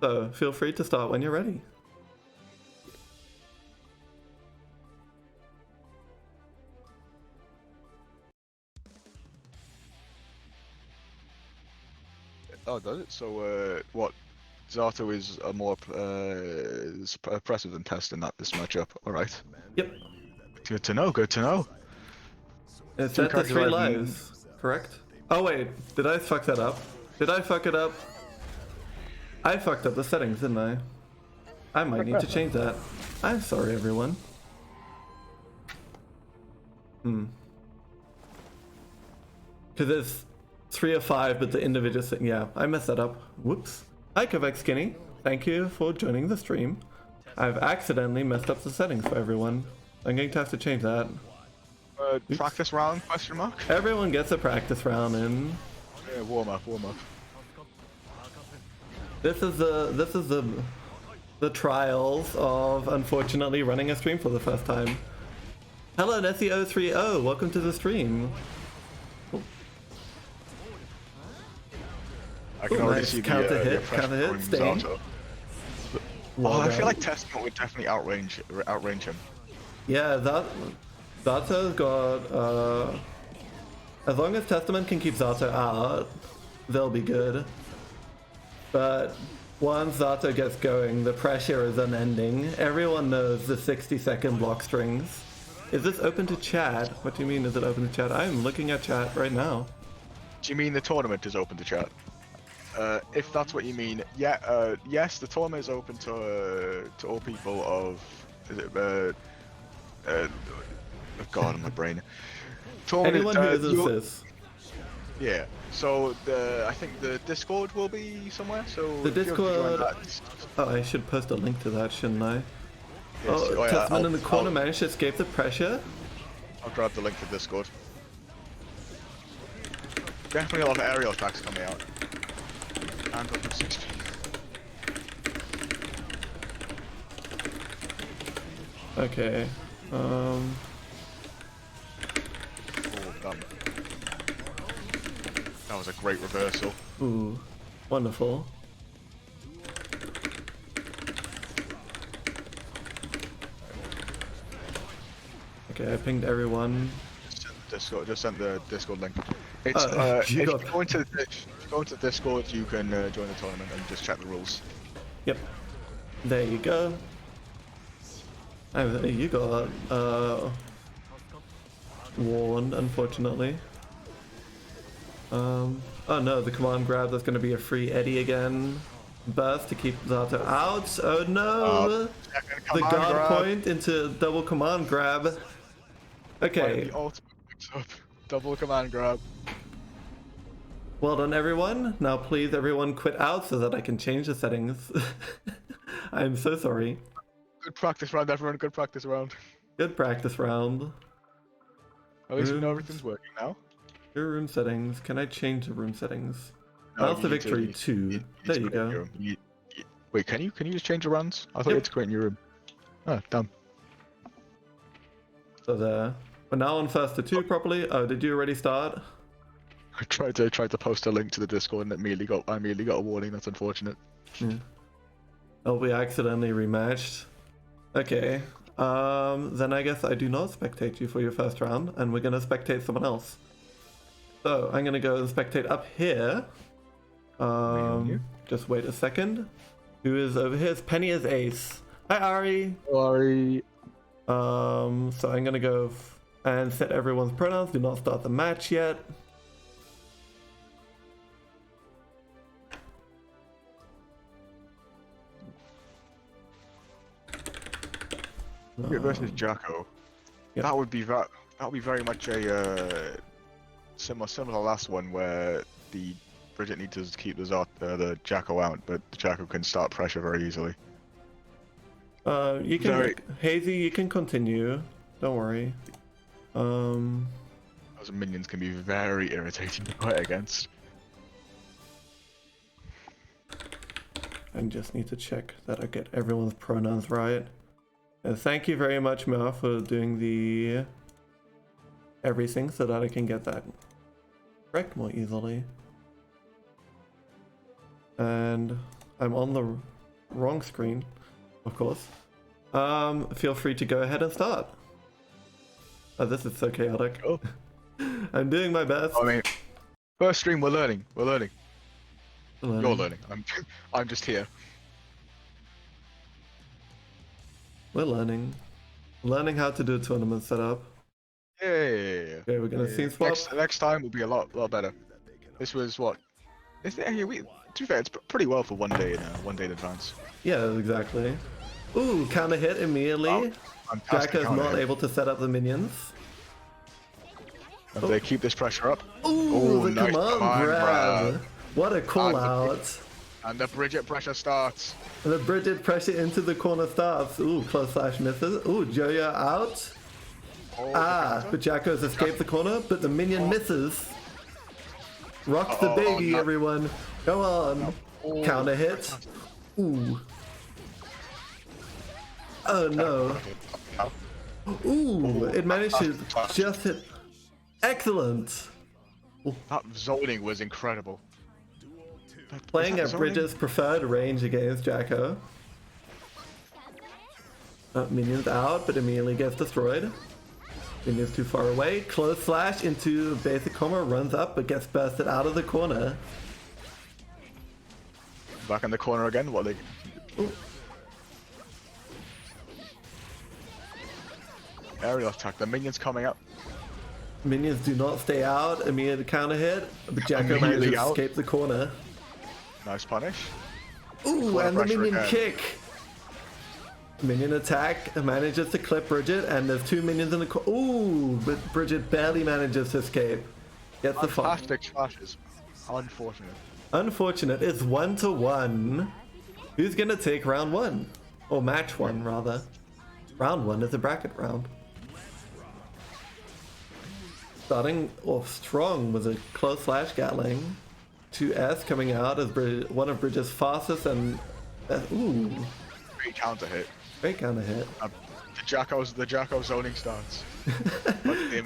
So feel free to start when you're ready. Oh, does it? So, what? Zato is a more oppressive than Test in this matchup. All right. Yep. Good to know. Good to know. It's Two set to characters 3 I've lives, correct? Oh wait, did I fuck that up? Did I fuck it up? I fucked up the settings, didn't I? I might need to change that. I'm sorry, everyone. Because it's 3 of 5, but the individual thing. Yeah, I messed that up. Whoops. Hi, Kovac Skinny. Thank you for joining the stream. I've accidentally messed up the settings for everyone. I'm going to have to change that. Practice round? Question mark. Everyone gets a practice round in. Yeah, warm up. Warm up. This is the trials of unfortunately running a stream for the first time. Hello, Nessie030. Welcome to the stream. I can Ooh, already nice. see Counter the hit, pressure counter hit, from stain. Zato. Well I feel done. like Testament would definitely outrange him. Yeah, Zato's got as long as Testament can keep Zato out, they'll be good. But once Zato gets going, the pressure is unending. Everyone knows the 60-second block strings. Is this open to chat? What do you mean, is it open to chat? I'm looking at chat right now. Do you mean the tournament is open to chat? If that's what you mean, yeah. Yes, the tournament is open to all people of. Is it? Oh God, in my brain. Tournament, Anyone who isn't cis. Yeah. So I think the Discord will be somewhere. So The if you want to join Discord. that- Oh, I should post a link to that, shouldn't I? yes, Oh, yeah, Testament in the corner managed to escape the pressure. I'll grab the link to Discord. Definitely a lot of aerial attacks coming out. And up to 6 feet. Okay. Oh, that was a great reversal. Ooh. Wonderful. Okay, I pinged everyone. Just sent the Discord link. It's if you go into the Discord, you can join the tournament and just check the rules. Yep. There you go. Oh, you got warned, unfortunately. Oh no, the command grab, there's gonna be a free Eddie again. Burst to keep Zato out. Oh no! The guard point into double command grab. Okay. The ultimate picks up. Double command grab. Well done, everyone. Now please, everyone quit out so that I can change the settings. I'm so sorry. Good practice round, everyone. Good practice round. Good practice round. At least we know everything's working now. Your room settings. Can I change the room settings? No, Mouse to victory 2. There you go. Wait, can you just change the rounds? I thought you had to create a new room. Oh, damn. So there. We're now on first to 2 properly. Oh, did you already start? I tried to post a link to the Discord and I immediately got a warning. That's unfortunate. Oh, we accidentally rematched. Okay. Then I guess I do not spectate you for your first round, and we're gonna spectate someone else. So I'm gonna go and spectate up here. Just wait a second. Who is over here? It's Penny as ace. Hi Ari. Sorry. So I'm gonna go and set everyone's pronouns. Do not start the match yet. Versus Jacko. Yep. That would be very much a similar to the last one where the Bridget needs to keep the Jacko out, but the Jacko can start pressure very easily. You can Hazy. You can continue. Don't worry. Those minions can be very irritating to fight against. I just need to check that I get everyone's pronouns right. And thank you very much, Mel, for doing the everything so that I can get that correct more easily. And I'm on the wrong screen, of course. Feel free to go ahead and start. Oh, this is so chaotic. Oh. I'm doing my best. I mean, first stream, we're learning. We're learning. Learning. You're learning. I'm just here. We're learning. Learning how to do a tournament setup. Yeah. Okay, we're gonna scene swap. Next time will be a lot better. This was what? To be fair, it's pretty well for 1 day in advance. Yeah, exactly. Ooh, counter hit immediately. Fantastic Jacko's counter not hit. able to set up the minions. And they keep this pressure up. Ooh, the nice command grab. What a call out. And the Bridget pressure starts. And the Bridget pressure into the corner starts. Ooh, close slash misses. Ooh, Joya out. But Jacko's escaped the corner, but the minion misses. Rocks the baby, everyone. Go on. Counter hit. Ooh. Oh no. Ooh, it managed to just hit. Excellent. That zoning was incredible. Playing that at zoning? Bridget's preferred range against Jacko. Minions out, but immediately gets destroyed. Minions too far away. Close slash into basic combo, runs up, but gets bursted out of the corner. Back in the corner again. What are they? Ooh. Aerial attack. The minions coming up. Minions do not stay out. Immediate counter hit, but Jacko Immediately manages to out. escape the corner. Nice punish. Ooh, Corner and the pressure minion again. kick. Minion attack manages to clip Bridget, and there's 2 minions in the corner. Ooh, but Bridget barely manages to escape. Gets the fight. Fantastic flashes. Unfortunate. Unfortunate. It's 1-1. Who's gonna take round 1? Or match 1, rather. Round 1 is a bracket round. Starting off strong was a close slash Gatling. 2S coming out as one of Bridget's fastest and... ooh, Great counter hit. great counter hit. The Jacko zoning starts. But the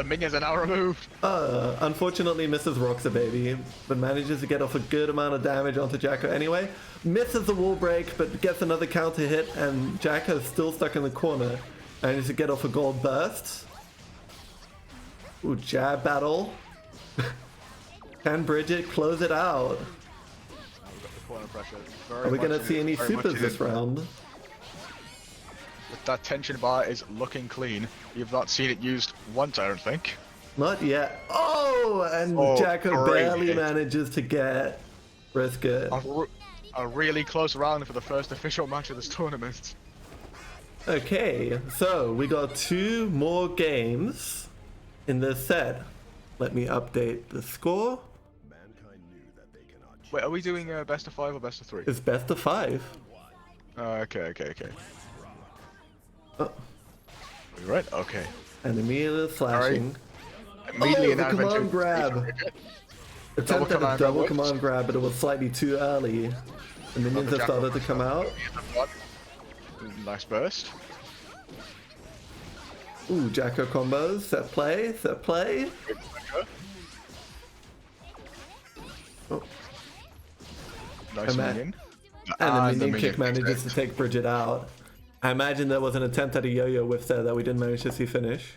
minions are now removed. Unfortunately misses Rocks a baby, but manages to get off a good amount of damage onto Jacko anyway. Misses the wall break, but gets another counter hit, and Jacko's still stuck in the corner. Manages to get off a gold burst. Ooh, jab battle. Can Bridget close it out? We've got the corner pressure. Are we gonna see any supers this round? That tension bar is looking clean. You've not seen it used once, I don't think. Not yet. Oh, and Jacko great barely hit. manages to get Brisket. A really close round for the first official match of this tournament. Okay, so we got 2 more games in this set. Let me update the score. Wait, are we doing best of 5 or best of 3? It's best of 5. Okay. Oh, You're right. Okay. and immediately slashing. Immediately the an command advantage. grab. Attempt at a double command grab, but it was slightly too early. The minions have started to come out. Nice burst. Ooh, Jacko combos. Set play. Oh, Nice Ima- minion. and the minion kick manages to escaped. take Bridget out. I imagine there was an attempt at a yo-yo whiff there that we didn't manage to see finish.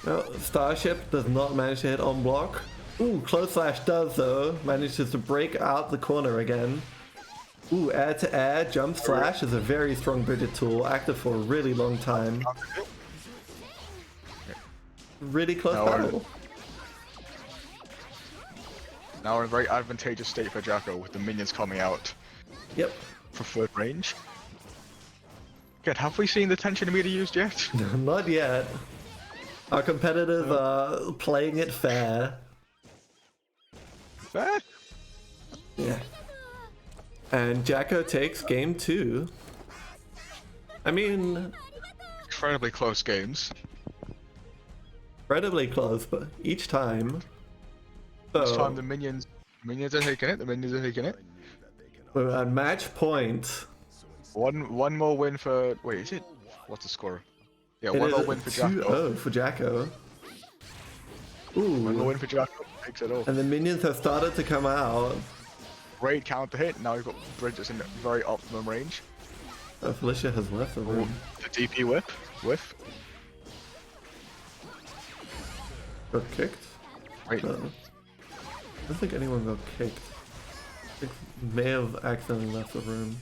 No, Starship does not manage to hit on block. Ooh, close slash does though. Manages to break out the corner again. Ooh, air to air, jump slash is a very strong Bridget tool, active for a really long time. Really close Now battle. Now we're in a very advantageous state for Jacko with the minions coming out. Yep. Preferred range. Good, have we seen the tension meter used yet? Not yet. Our competitors are playing it fair. Fair? Yeah. And Jacko takes game 2. I mean, Incredibly close games. incredibly close, but each time. This time So, the minions are taking it. we're at match point. One more win for... Wait, is it? What's the score? Yeah, It one is more win for Jacko. 2-0 for Jacko. One Ooh. win for Jacko. Takes it all. And the minions have started to come out. Great counter hit. Now we've got Bridges in very optimum range. Felicia has left the room. The DP whip. Whiff. Got kicked? Right. No. I don't think anyone got kicked. I think may have accidentally left the room.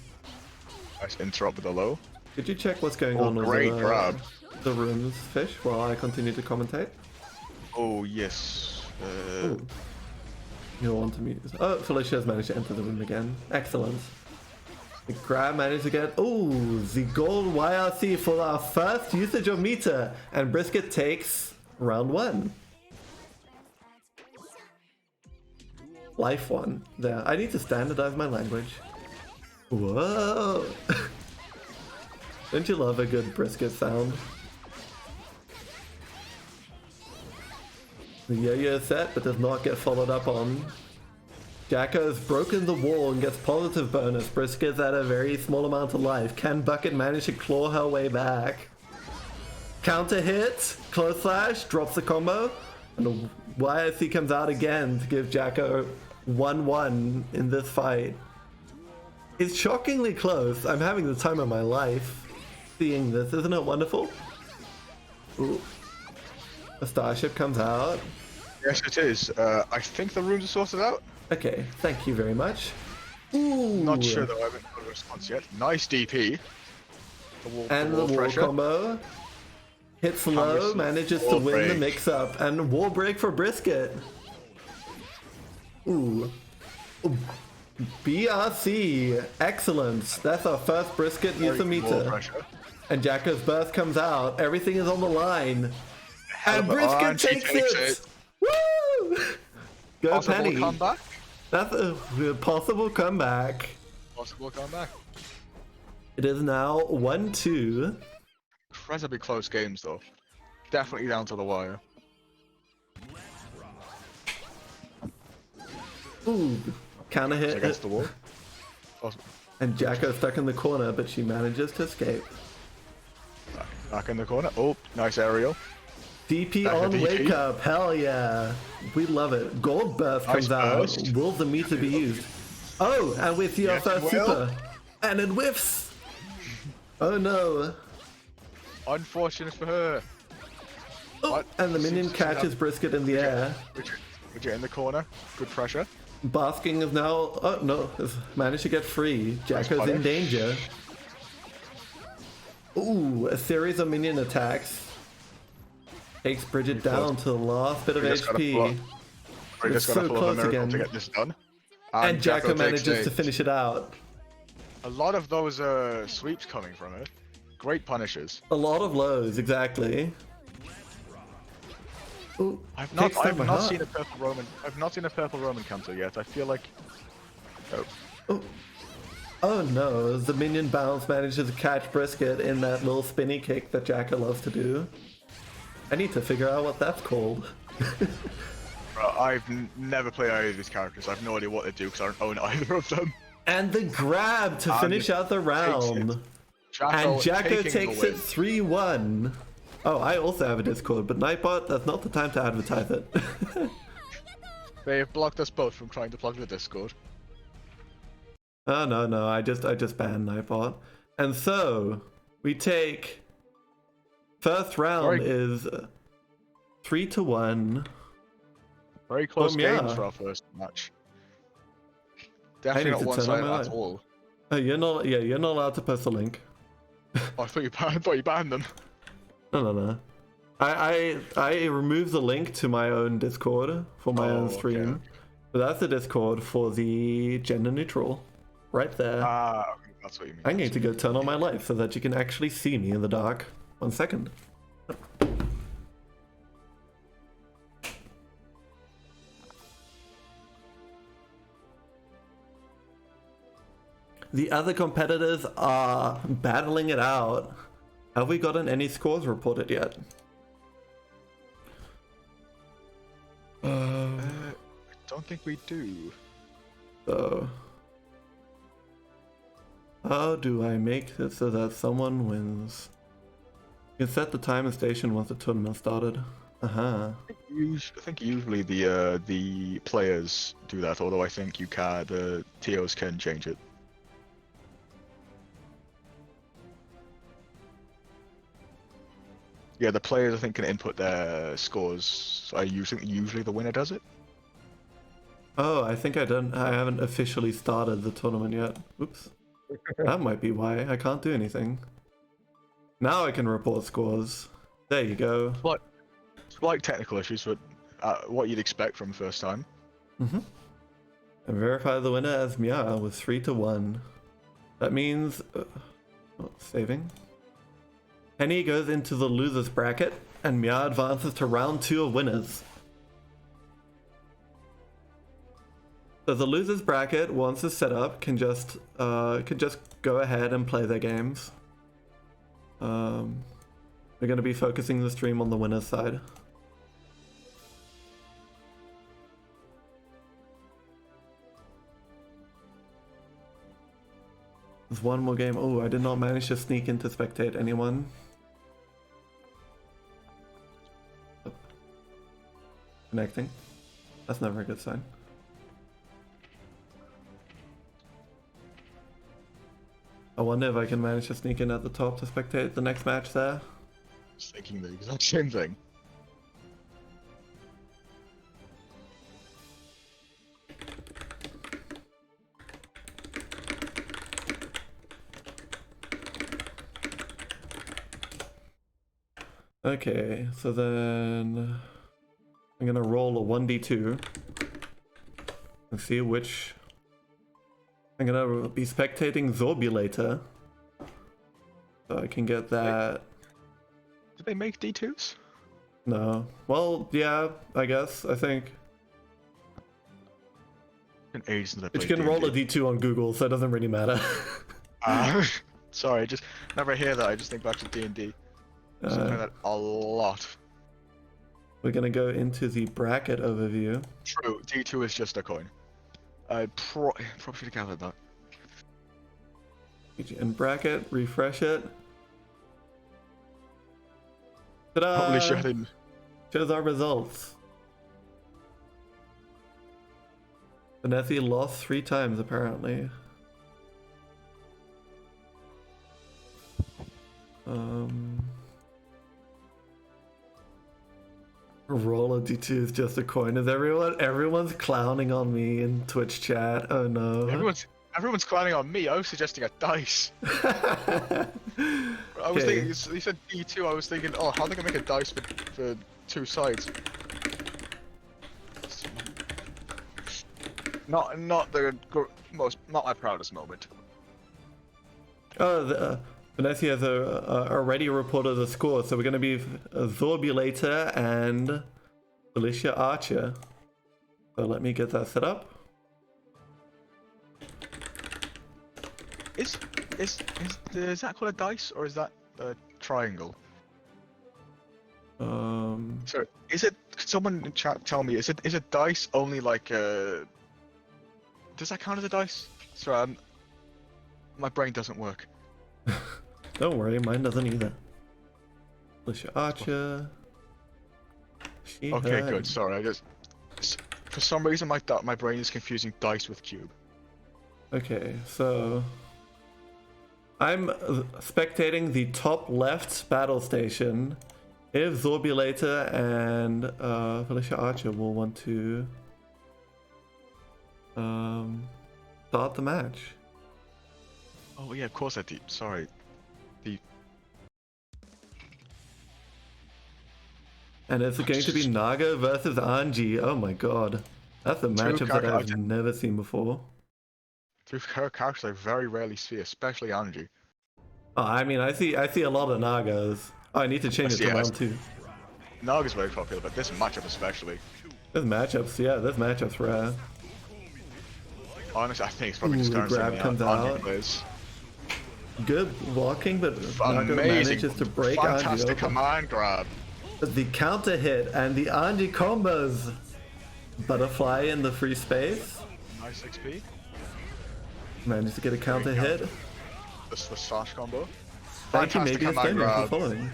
Nice interrupt with a low. Could you check what's going Oh, on great with grab. the rooms, Fish, while I continue to commentate? Oh, yes. Ooh. You'll want to mute. Oh, Felicia has managed to enter the room again. Excellent. The grab managed to get. Oh, the gold YRC for our first usage of meter. And Brisket takes round 1. Life 1. There. I need to standardize my language. Whoa. Don't you love a good Brisket sound? The yo-yo set, but does not get followed up on. Jacko's broken the wall and gets positive bonus. Brisket's at a very small amount of life. Can Bucket manage to claw her way back? Counter hit, close slash, drops the combo, and the YSC comes out again to give Jacko 1-1 in this fight. It's shockingly close. I'm having the time of my life seeing this. Isn't it wonderful? Ooh. A starship comes out. Yes, it is. I think the rooms are sorted out. Okay, thank you very much. Ooh. Not sure though. I haven't got a response yet. Nice DP. And the wall combo. Hits low, manages to win the mix-up. And wall break for Brisket. Ooh. Ooh. BRC. Excellent. That's our first Brisket user meter. And Jacko's burst comes out. Everything is on the line. And Brisket takes it! Woo! Go Possible Penny. Comeback? That's a possible comeback. Possible comeback. It is now 1-2. Incredibly close games though. Definitely down to the wire. Ooh. Counter hit. Against the wall. Awesome. And Jacko stuck in the corner, but she manages to escape. Back in the corner. Oh, nice aerial. DP Back on to DP. wake up. Hell yeah. We love it. Gold burst comes out. burst. Will the meter be used? Oh, and with your Yes, first it will. super. And it whiffs. Oh no. Unfortunate for her. Oh, What? and the minion Seems to catches have- Brisket in the air. Bridget in the corner. Good pressure. Basking is now. Oh no, has managed to get free. Jacko's in punish. danger. Ooh, a series of minion attacks. Takes Bridget down to the last bit of We just gotta HP. We're just gonna so pull up a close miracle again. to get this done. And Jacko takes manages to eight. finish it out. A lot of those sweeps coming from it. Great punishes. A lot of lows, exactly. Ooh, I've kicks not down my heart. seen a purple Roman. I've not seen a purple Roman counter yet. I feel like. Oh, Oh. Oh no, the minion bounce manages to catch Brisket in that little spinny kick that Jacko loves to do. I need to figure out what that's called. bro, I've never played either of these characters. I have no idea what they do because I don't own either of them. And the grab to And finish out the round. And Jacko taking takes the it win. 3-1. Oh, I also have a Discord, but Nightbot, that's not the time to advertise it. They have blocked us both from trying to plug the Discord. Oh no, I just banned Nightbot. And so we take first round Very- is 3-1. Very close yeah. games for our first match. I Definitely need not to turn on one-sided my at light. all. Oh, you're not allowed to post a link. Oh, I thought you banned them. No. I removed the link to my own Discord for my own Oh, stream. okay. But that's the Discord for the gender neutral. Right there. Ah, okay, that's what you mean. I'm going to go turn on my light so that you can actually see me in the dark. 1 second. The other competitors are battling it out. Have we gotten any scores reported yet? I don't think we do. So, how do I make it so that someone wins? You can set the time and station once the tournament started. Uh-huh. I think usually the players do that, although I think you can the TOs can change it. Yeah, the players I think can input their scores. I usually the winner does it. Oh, I think I haven't officially started the tournament yet. Oops. That might be why I can't do anything. Now I can report scores. There you go. Slight technical issues, but what you'd expect from first time. And verify the winner as Mia with 3-1. That means saving. Henny goes into the losers bracket, and Mia advances to round 2 of winners. So the losers bracket, once it's set up, can just go ahead and play their games. We're going to be focusing the stream on the winners side. There's one more game. Oh, I did not manage to sneak in to spectate anyone. Oh. Connecting. That's never a good sign. I wonder if I can manage to sneak in at the top to spectate the next match there. I was thinking the exact same thing. Okay, so then I'm gonna roll a 1d2 and see which. I'm gonna be spectating Zorbulator, so I can get that. Did they make D2s? No. Well, yeah, I guess. I think. An age since I But you played can roll a D&D. d2 on Google, so it doesn't really matter. Sorry, just whenever I hear that, I just think back to D&D. I play that a lot. We're gonna go into the bracket overview. True, D2 is just a coin. I probably should have gathered that. And bracket, refresh it. Ta-da! Probably should have. Shows our results. Vanessa lost 3 times apparently. Roll a d2 is just a coin. Is everyone's clowning on me in Twitch chat? Oh no. Everyone's clowning on me. I was suggesting a dice. I was thinking, you said D2, I was thinking, oh, how are they gonna make a dice for 2 sides? Not my proudest moment. Oh, Vanessa has already reported the score, so we're going to be Zorbulator and Felicia Archer. So let me get that set up. Is that called a dice or is that a triangle? So is it? Could someone in chat tell me? Is it dice only like does that count as a dice? Sorry, my brain doesn't work. Don't worry, mine doesn't either. Felicia Archer. Okay, good. Sorry, for some reason my brain is confusing dice with cube. Okay, so I'm spectating the top left battle station. If Zorbulator and Felicia Archer will want to start the match. Oh yeah, of course I did. Sorry. And it's going to be Naga versus Anji. Oh my god. That's a matchup that I've never seen before. Two characters I very rarely see, especially Anji. Oh, I mean, I see a lot of Nagas. Oh, I need to change it to round 2. Naga's very popular, but this matchup especially. This matchup's rare. Honestly, I think it's probably just currency comes out. plays. Good blocking, but Naga manages to break Anji. Fantastic command grab. The counter hit and the Anji combos. Butterfly in the free space. Nice XP. Managed to get a counter hit. The slash combo. Thank you, Fantastic maybe it's command game for grab. following.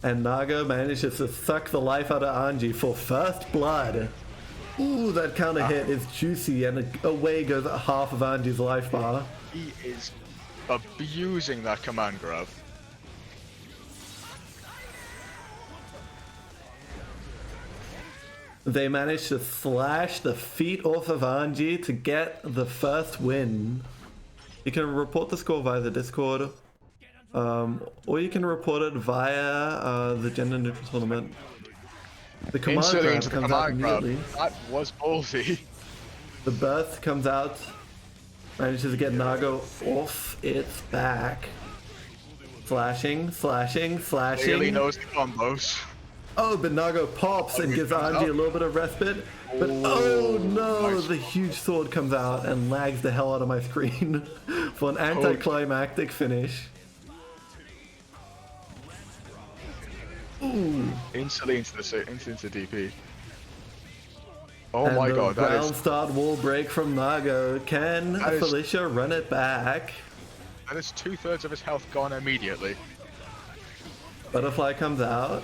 And Naga manages to suck the life out of Anji for first blood. Ooh, that counter hit is juicy, and away goes half of Anji's life bar. He is abusing that command grab. They managed to slash the feet off of Anji to get the first win. You can report the score via the Discord, or you can report it via the gender neutral tournament. The command grab comes out immediately. That was ballsy. The burst comes out, manages to get Naga off its back. Slashing, slashing, slashing. Really knows the combos. Oh, but Naga pops and gives Anji a little bit of respite. But oh no, the huge sword comes out and lags the hell out of my screen for an anticlimactic finish. Ooh. Instantly into DP. Oh And my the god, that ground is... start wall break from Naga. Can Felicia run it back? That is 2/3 of his health gone immediately. Butterfly comes out.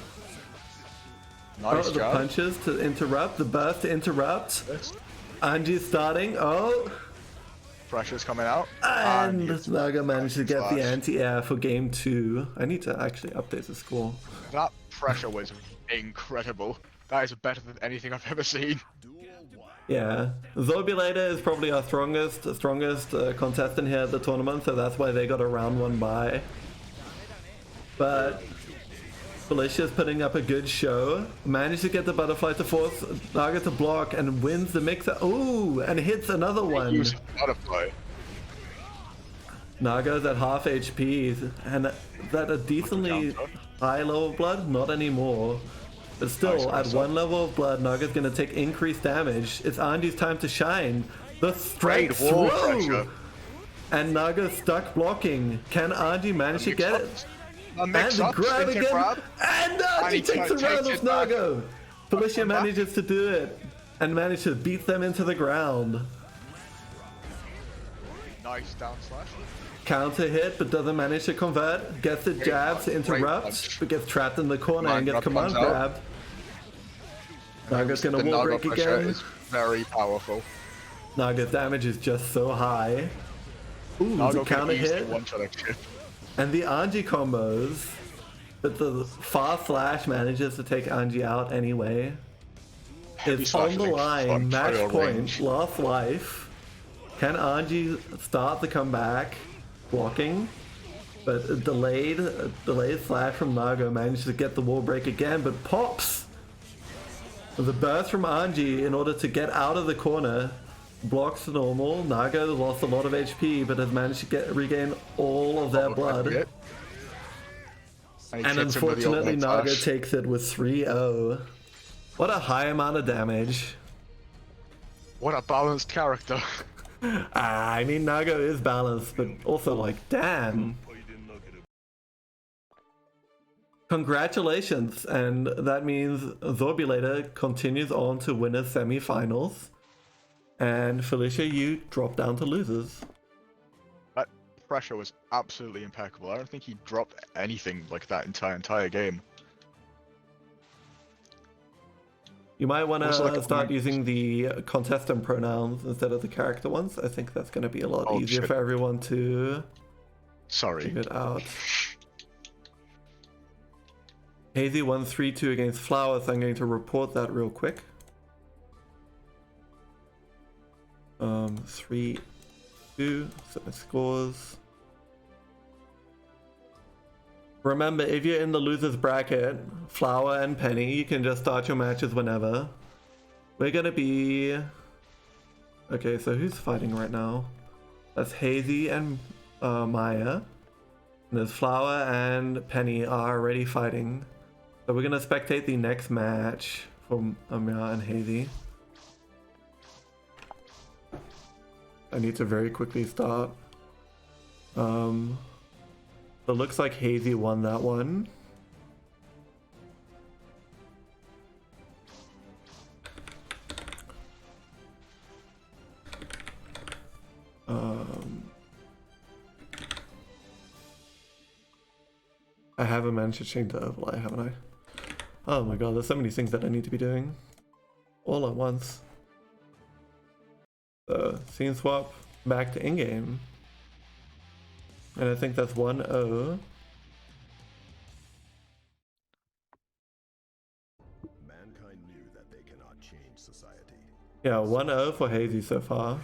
Nice Oh, the job. punches to interrupt, the burst to interrupt. Yes. Anji's starting. Oh, Pressure's coming out. and it's Naga managed to get the slash. anti-air for game 2. I need to actually update the score. That pressure was incredible. That is better than anything I've ever seen. Yeah, Zorbulator is probably our strongest contestant here at the tournament, so that's why they got a round 1 bye. But Felicia's putting up a good show. Managed to get the butterfly to force Naga to block and wins the mixer. Ooh, and hits another one. Use butterfly. Naga's at half HP and that a decently high level of blood? Not anymore. But still, at 1 level of blood, Naga's gonna take increased damage. It's Anji's time to shine. The straight wall through! pressure. And Naga's stuck blocking. Can Anji manage to get it? And the grab again! And Anji takes a round of Naga! Felicia manages to do it. And manages to beat them into the ground. Nice down slash. Counter hit, but doesn't manage to convert. Gets the jab to interrupt, but gets trapped in the corner and gets command grabbed. Naga's gonna wall break again. Is very powerful. Naga's damage is just so high. Ooh, the counter hit. And the Anji combos. But the fast slash manages to take Anji out anyway. It's on the line, match point, last life. Can Anji start the comeback? Blocking, but a delayed slash from Naga managed to get the wall break again, but pops the burst from Anji in order to get out of the corner. Blocks normal. Naga lost a lot of HP, but has managed to regain all of their blood. And unfortunately, Naga takes it with 3-0. What a high amount of damage. What a balanced character. I mean, Naga is balanced, but also like, damn. Congratulations, and that means Zorbulator continues on to winners semi-finals, and Felicia, you drop down to losers. That pressure was absolutely impeccable. I don't think he dropped anything like that entire game. You might want to start using the contestant pronouns instead of the character ones. I think that's going to be a lot easier for everyone to figure it out. Hazy 1-3-2 against Flower, so I'm going to report that real quick. 3-2, set my scores. Remember, if you're in the losers bracket, Flower and Penny, you can just start your matches whenever. We're gonna be... Okay, so who's fighting right now? That's Hazy and Maya. And there's Flower and Penny are already fighting. So we're gonna spectate the next match from Amira and Hazy. I need to very quickly start. It looks like Hazy won that one. I haven't managed to change the overlay, haven't I? Oh my god, there's so many things that I need to be doing. All at once. So, scene swap back to in-game. And I think that's 1-0. Mankind knew that they cannot change society. Yeah, 1-0 for Hazy so far.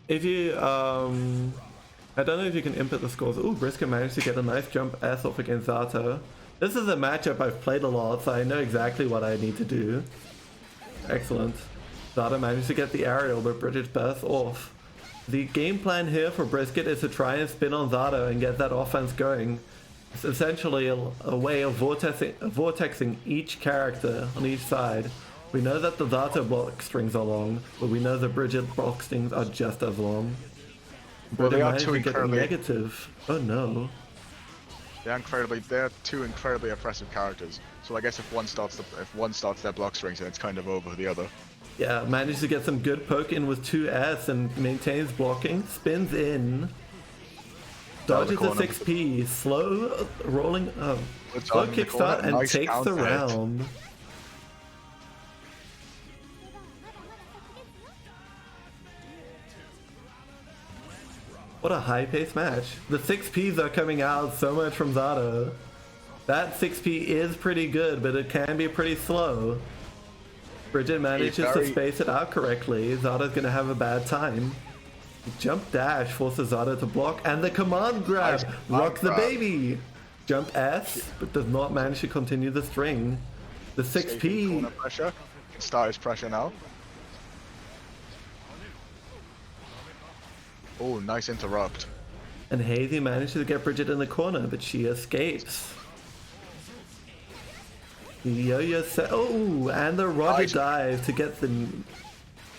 If you, I don't know if you can input the scores. Ooh, Brisket managed to get a nice jump S off against Zato. This is a matchup I've played a lot, so I know exactly what I need to do. Excellent. Zato managed to get the aerial, but Bridget bursts off. The game plan here for Brisket is to try and spin on Zato and get that offense going. It's essentially a way of vortexing each character on each side. We know that the Zato block strings are long, but we know the Bridget block strings are just as long. Well, they are managed two to get a incredibly... negative. Oh no. They're two incredibly oppressive characters. So I guess if one starts their block strings, then it's kind of over for the other. Yeah, managed to get some good poke in with 2S and maintains blocking. Spins in. Dodges the 6P. Slow rolling. Slow kickstart and takes the round. What a high-paced match. The 6Ps are coming out so much from Zato. That 6P is pretty good, but it can be pretty slow. Bridget manages to space it out correctly. Zato's gonna have a bad time. Jump dash forces Zato to block, and the command grab rocks the baby. Jump S, but does not manage to continue the string. The 6P. Pressure. Can start his pressure now. Oh, nice interrupt. And Hazy manages to get Bridget in the corner, but she escapes. The yo-yo set. Oh, and the Roger dive to get the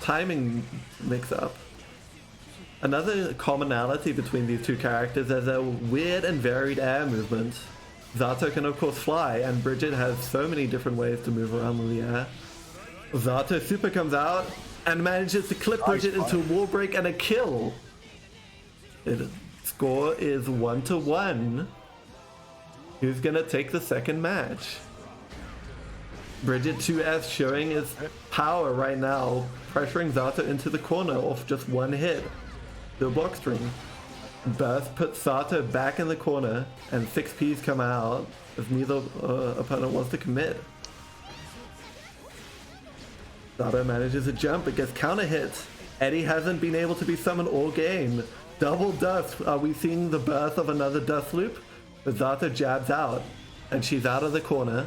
timing mix up. Another commonality between these two characters is a weird and varied air movement. Zato can of course fly, and Bridget has so many different ways to move around in the air. Zato super comes out and manages to clip Bridget into a wall break and a kill. The score is 1-1. Who's gonna take the second match? Bridget 2S showing his power right now, pressuring Zato into the corner off just one hit. The block string. Burst puts Zato back in the corner, and 6Ps come out as neither opponent wants to commit. Zato manages a jump but gets counter hit. Eddie hasn't been able to be summoned all game. Double dust. Are we seeing the birth of another dust loop? But Zato jabs out, and she's out of the corner.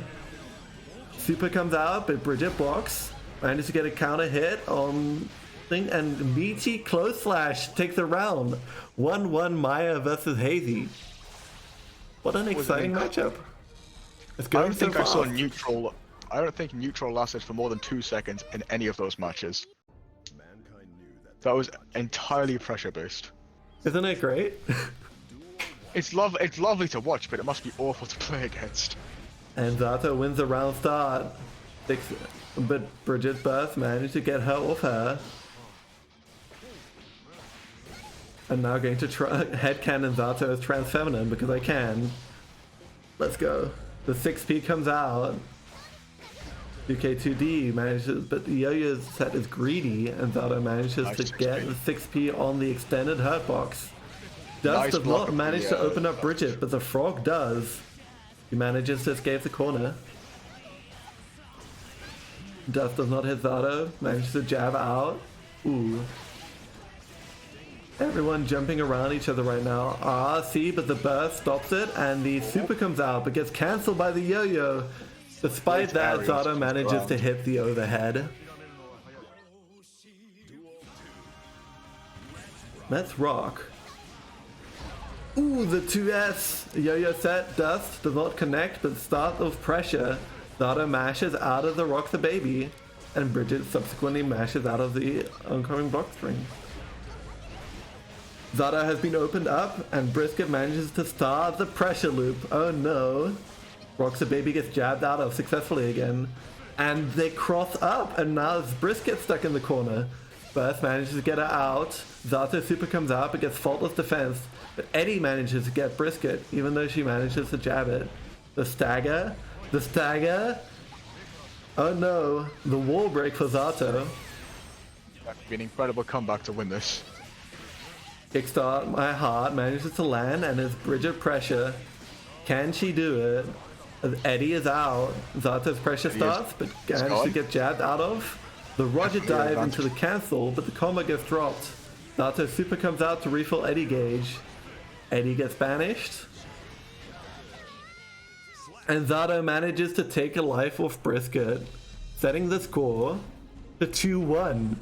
Super comes out, but Bridget blocks. Manages to get a counter hit on thing, and Meaty close slash takes the round. 1-1 Maya versus Hazy. What an exciting matchup. It's going so fast. I don't think neutral lasted for more than 2 seconds in any of those matches. That was entirely pressure based. Isn't it great? It's lovely to watch, but it must be awful to play against. And Zato wins the round start. But Bridget burst managed to get her off her. I'm now going to try headcanon Zato as trans feminine because I can. Let's go. The 6P comes out. UK2D manages, but the yo-yo set is greedy, and Zato manages to get the 6P on the extended hurt box. Dust does not manage to open up Bridget, but the frog does. He manages to escape the corner. Dust does not hit Zato, manages to jab out. Ooh. Everyone jumping around each other right now. See, but the burst stops it, and the super comes out, but gets cancelled by the yo-yo. Despite that, Zato manages to hit the overhead. Let's rock. Ooh, the 2S yo-yo set. Dust does not connect, but start of pressure. Zato mashes out of the rock the baby, and Bridget subsequently mashes out of the oncoming block string. Zato has been opened up, and Brisket manages to start the pressure loop. Oh no. Rocks the baby gets jabbed out of successfully again. And they cross up, and now it's Brisket stuck in the corner. Burst manages to get her out. Zato super comes out but gets faultless defense, but Eddie manages to get Brisket, even though she manages to jab it. The stagger. Oh no, the wall break for Zato. That would be an incredible comeback to win this. Kickstart my heart manages to land and is Bridget pressure. Can she do it? Eddie is out. Zato's pressure starts, but manages to get jabbed out of. The Roger dive into the cancel, but the combo gets dropped. Zato super comes out to refill Eddie gauge. Eddie gets banished. And Zato manages to take a life off Brisket, setting the score to 2-1.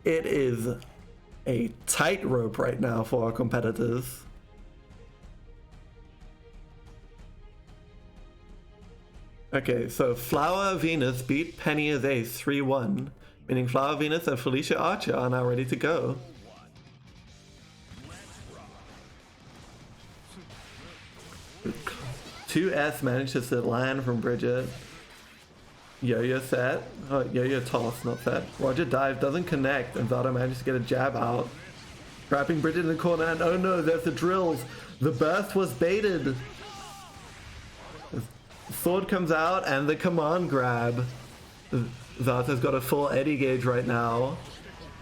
It is a tightrope right now for our competitors. Okay, so Flower Venus beat Penny as Ace 3-1, meaning Flower Venus and Felicia Archer are now ready to go. Two S manages to land from Bridget. Yo-yo set. Oh, yo-yo toss, not set. Roger dive doesn't connect, and Zato manages to get a jab out. Trapping Bridget in the corner, and oh no, there's the drills. The burst was baited. Sword comes out, and the command grab. Zato's got a full Eddie gauge right now.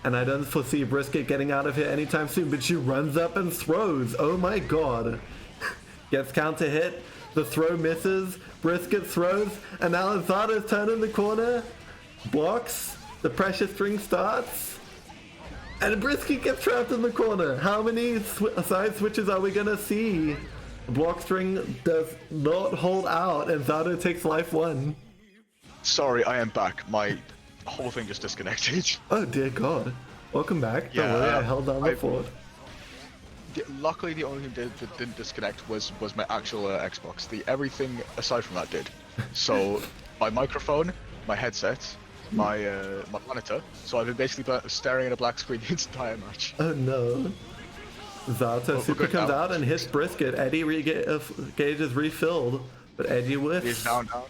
And I don't foresee Brisket getting out of here anytime soon, but she runs up and throws. Oh my god. Gets counter hit. The throw misses, Brisket throws, and now Zato's turn in the corner, blocks, the pressure string starts, and Brisket gets trapped in the corner. How many side switches are we gonna see? Block string does not hold out, and Zato takes life 1. Sorry, I am back. My whole thing just disconnected. Oh dear god. Welcome back. Don't worry, I held down the fort. Luckily, the only thing that didn't disconnect was my actual Xbox. Everything aside from that did. So my microphone, my headset, my monitor. So I've been basically staring at a black screen the entire match. Oh no. Zato super comes out and hits Brisket. Eddie gauge is refilled, but Eddie whiffs. He's down now.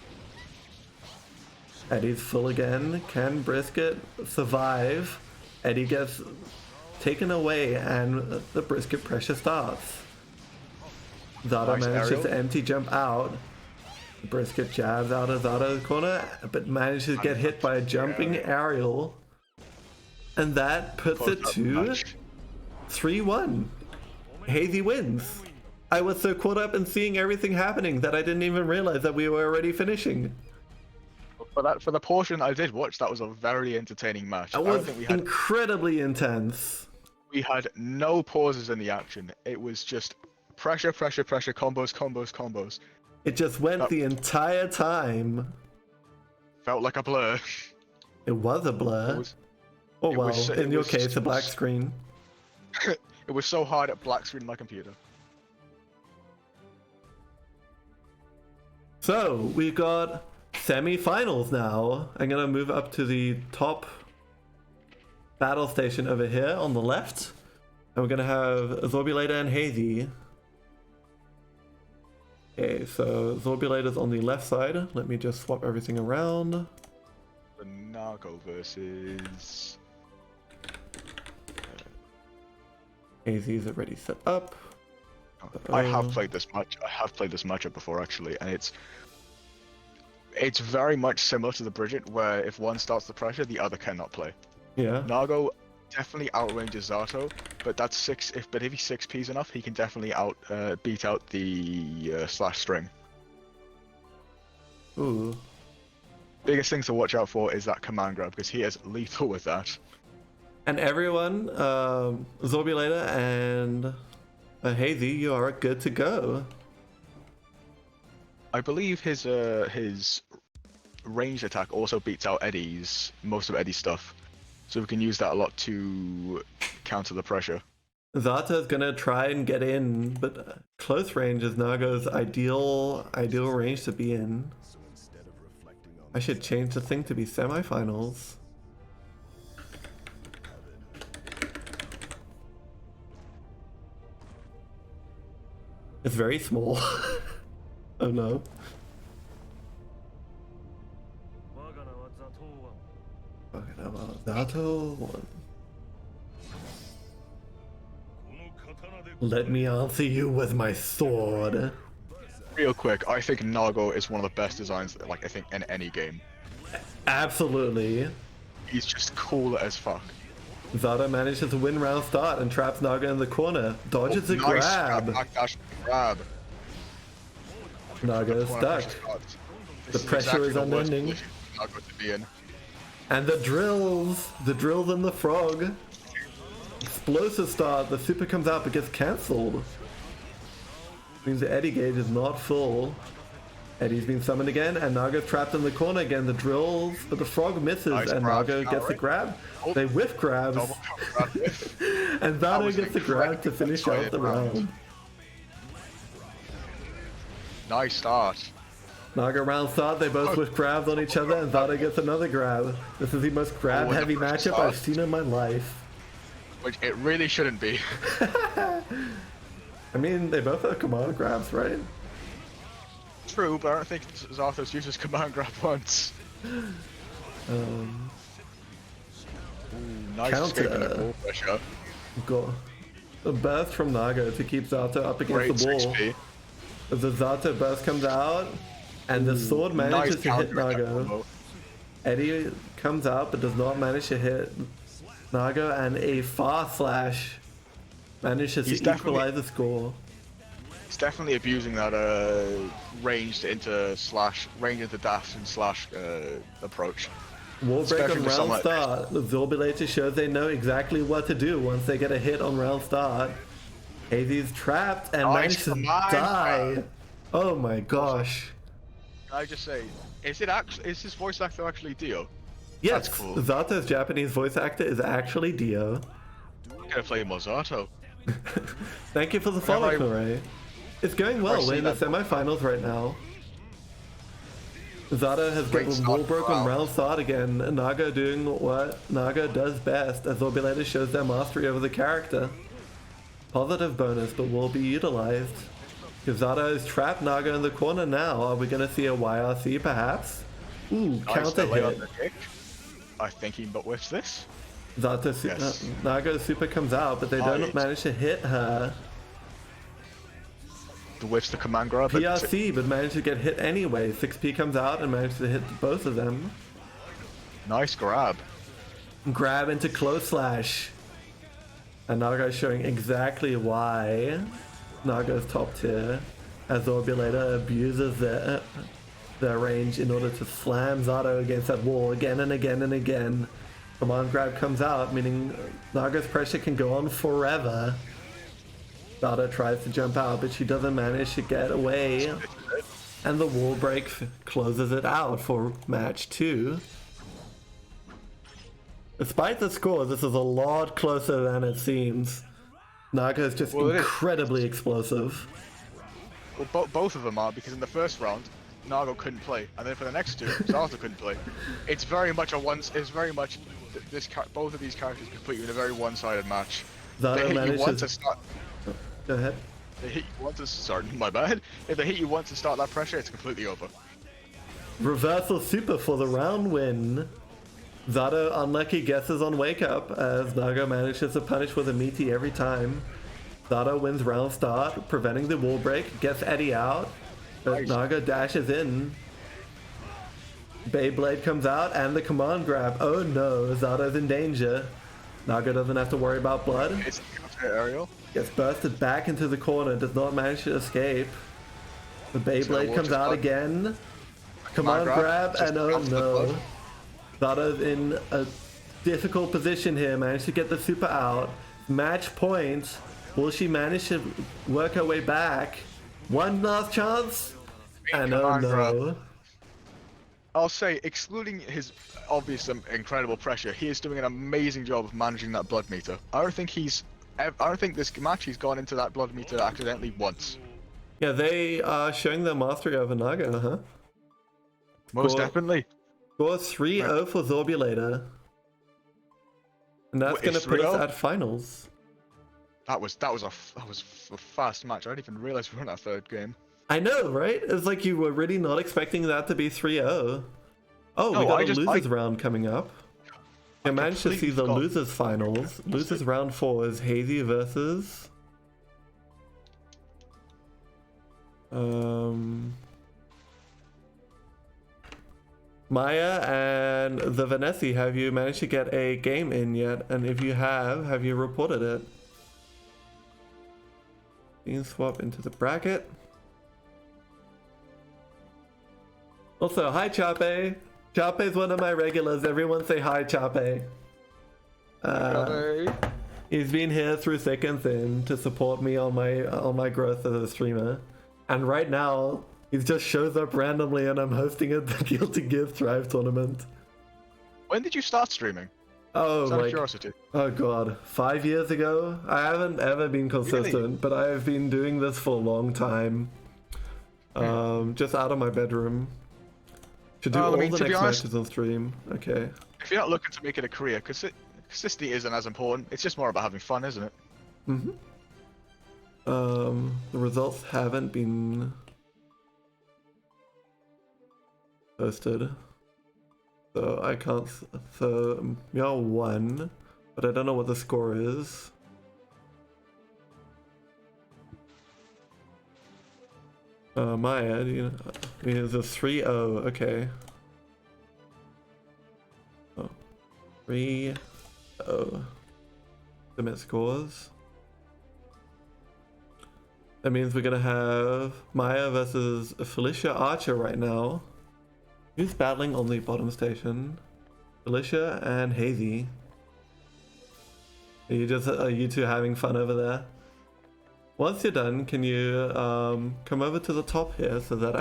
Eddie's full again. Can Brisket survive? Eddie gets taken away, and the Brisket pressure starts. Zato manages to empty jump out. Brisket jabs out of Zato's corner, but manages to get hit by a jumping aerial. And that puts it to 3-1. Hazy wins. I was so caught up in seeing everything happening that I didn't even realize that we were already finishing. For the portion I did watch, that was a very entertaining match. It was incredibly intense. We had no pauses in the action. It was just pressure, combos. It just went the entire time. Felt like a blur. It was a blur. In your case, a black screen. It was so hard at black screen on my computer. So, we've got semi-finals now. I'm gonna move up to the top battle station over here on the left, and we're gonna have Zorbulator and Hazy. Okay, so Zorbulator's on the left side. Let me just swap everything around. The Narco versus Hazy's already set up. I have played this match. I have played this matchup before actually, and it's very much similar to the Bridget, where if one starts the pressure, the other cannot play. Yeah. Nargo definitely outranges Zato, but that's if he 6Ps enough, he can definitely beat out the slash string. Ooh. Biggest thing to watch out for is that command grab, because he is lethal with that. And everyone, Zorbulator and Hazy, you are good to go. I believe his ranged attack also beats out most of Eddie's stuff. So we can use that a lot to counter the pressure. Zato's gonna try and get in, but close range is Nargo's ideal range to be in. I should change the thing to be semifinals. It's very small. Oh no. Zato won. Let me answer you with my sword. Real quick, I think Nago is one of the best designs, like, I think, in any game. Absolutely. He's just cool as fuck. Zato manages to win round start and traps Naga in the corner. Dodges a Nice grab. backdash grab. Naga is stuck. The pressure is unending. Nago to be in. And the drills and the frog. Explosive start, the super comes out but gets cancelled. Means the Eddie gauge is not full. Eddie's been summoned again, and Naga's trapped in the corner again. The drills, but the frog misses, Nice and grab, Naga gets the grab. Oh. They whiff grabs, Double grab whiff. and That Zato was gets the grab to finish incredible out the round. round. Nice start. Naga round start, they both whiff grabs on each other, and Zato gets another grab. This is the most grab-heavy the first matchup start. I've seen in my life. Which it really shouldn't be. I mean, they both have command grabs, right? True, but I don't think Zato's used his command grab once. Ooh, nice Counter. escape in the ball pressure. Go. A burst from Naga to keep Zato up against Great the wall. 6p. As the Zato burst comes out, and the sword manages Nice to hit counter attack Naga. combo. Eddie comes out but does not manage to hit Naga, and a far slash manages He's to definitely- equalize the score. He's definitely abusing that range into dash and slash approach. Wall break Especially on with round someone like start. The Zorbulator shows they know exactly what to do once they get a hit on round start. Hazy's trapped and Nice managed to command die. grab. Oh my gosh. Can I just say, is his voice actor actually Dio? Yes, That's cool. Zato's Japanese voice actor is actually Dio. I'm gonna play Mozato. Thank you for the follow, Whenever Corey. It's going well. see We're in the that- semifinals right now. Zato has Great got the start wall to broke on round. round start again. Naga doing what Naga does best as Zorbulator shows their mastery over the character. Positive bonus, but will be utilized. If Zato is trapped Naga in the corner now, are we going to see a YRC perhaps? Ooh, Nice counter delay on hit. the kick. I think he but whiffs this. Zato Yes. Naga super comes out, but they don't Nice. manage to hit her. The whiffs the command grab. but PRC, but managed to get hit anyway. 6P comes out and managed to hit both of them. Nice grab. Grab into close slash. And Naga's showing exactly why Naga's top tier, as Zorbulator abuses their range in order to slam Zato against that wall again and again and again. Command grab comes out, meaning Naga's pressure can go on forever. Zato tries to jump out, but she doesn't manage to get away. And the wall break closes it out for match 2. Despite the score, this is a lot closer than it seems. Naga is just Well, it is. incredibly explosive. Well, both of them are, because in the first round, Nago couldn't play, and then for the next two, Zato couldn't play. It's very much both of these characters compete in a very one-sided match. Zato They hit you manages- once to start. Go ahead. They hit you once to start. My bad. If they hit you once to start that pressure, it's completely over. Reversal super for the round win. Zato unlucky guesses on wake up as Naga manages to punish with a meaty every time. Zato wins round start, preventing the wall break, gets Eddie out, but Nice. Naga dashes in. Beyblade comes out and the command grab. Oh no, Zato's in danger. Naga doesn't have to worry about blood. It's counter aerial. Gets bursted back into the corner, does not manage to escape. The Beyblade we'll comes just out blood. again. Command grab, just and oh counter the no. blood. Zato's in a difficult position here, managed to get the super out. Match point. Will she manage to work her way back? One last chance? And oh Command no. grab. I'll say, excluding his obvious incredible pressure, he is doing an amazing job of managing that blood meter. I don't think this match he's gone into that blood meter accidentally once. Yeah, they are showing their mastery over Naga, huh? Most Cool. definitely. Score 3-0 for Zorbulator. And that's Wait, going to put us 3-0? at finals. That was a fast match. I didn't even realize we were in that third game. I know, right? It's like you were really not expecting that to be 3-0. Oh, No, we got I a just- losers round coming up. I managed to see completely the forgot. losers finals. Losers round 4 is Hazy versus Maya and the Vanessa, have you managed to get a game in yet? And if you have you reported it? Bean swap into the bracket. Also, hi Chape. Chape's one of my regulars. Everyone say hi, Chape. He's been here through thick and thin to support me on my growth as a streamer. And right now, he just shows up randomly and I'm hosting at the Guilty Gear Thrive tournament. When did you start streaming? Oh, Just out of like, curiosity. oh god, 5 years ago? I haven't ever been consistent, Really? but I have been doing this for a long time. Just out of my bedroom. Should do Well, I all mean, the to be next honest- matches on stream. Okay. If you're not looking to make it a career, consistency isn't as important. It's just more about having fun, isn't it? Mm-hmm. The results haven't been posted, so I can't. So Meow won, but I don't know what the score is. Maya, do you know, I mean, it's a 3-0. Okay. Oh, 3-0. Submit scores. That means we're gonna have Maya versus Felicia Archer right now. Who's battling on the bottom station? Felicia and Hazy. Are you two having fun over there? Once you're done, can you come over to the top here so that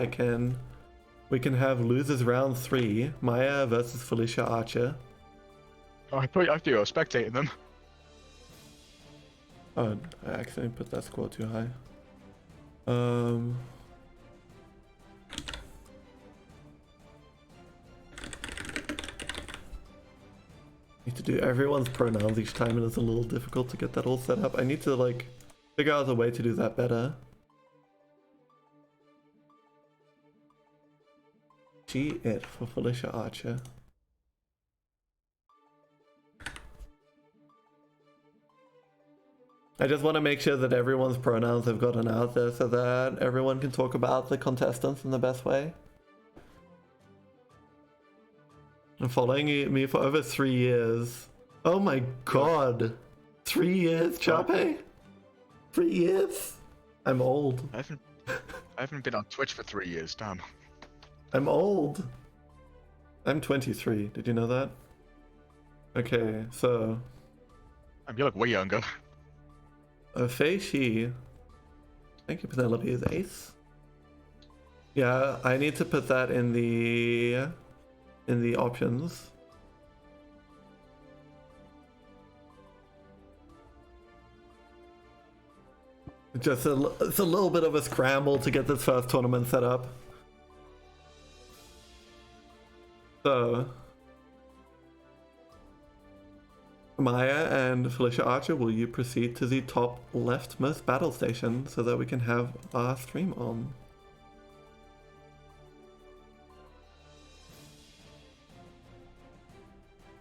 we can have losers round 3, Maya versus Felicia Archer. Oh, I thought you were spectating them. Oh, I accidentally put that score too high. Need to do everyone's pronouns each time and it's a little difficult to get that all set up. I need to like figure out a way to do that better. G-it for Felicia Archer. I just want to make sure that everyone's pronouns have gotten out there so that everyone can talk about the contestants in the best way. I'm following me for over 3 years. Oh my god! 3 years, Chape? 3 years? I'm old. I haven't been on Twitch for 3 years, damn. I'm old. I'm 23. Did you know that? Okay, so You look way younger. Fei Shi. Thank you, Penelope, is ace. Yeah, I need to put that in the options. It's a little bit of a scramble to get this first tournament set up. So Maya and Felicia Archer, will you proceed to the top leftmost battle station so that we can have our stream on?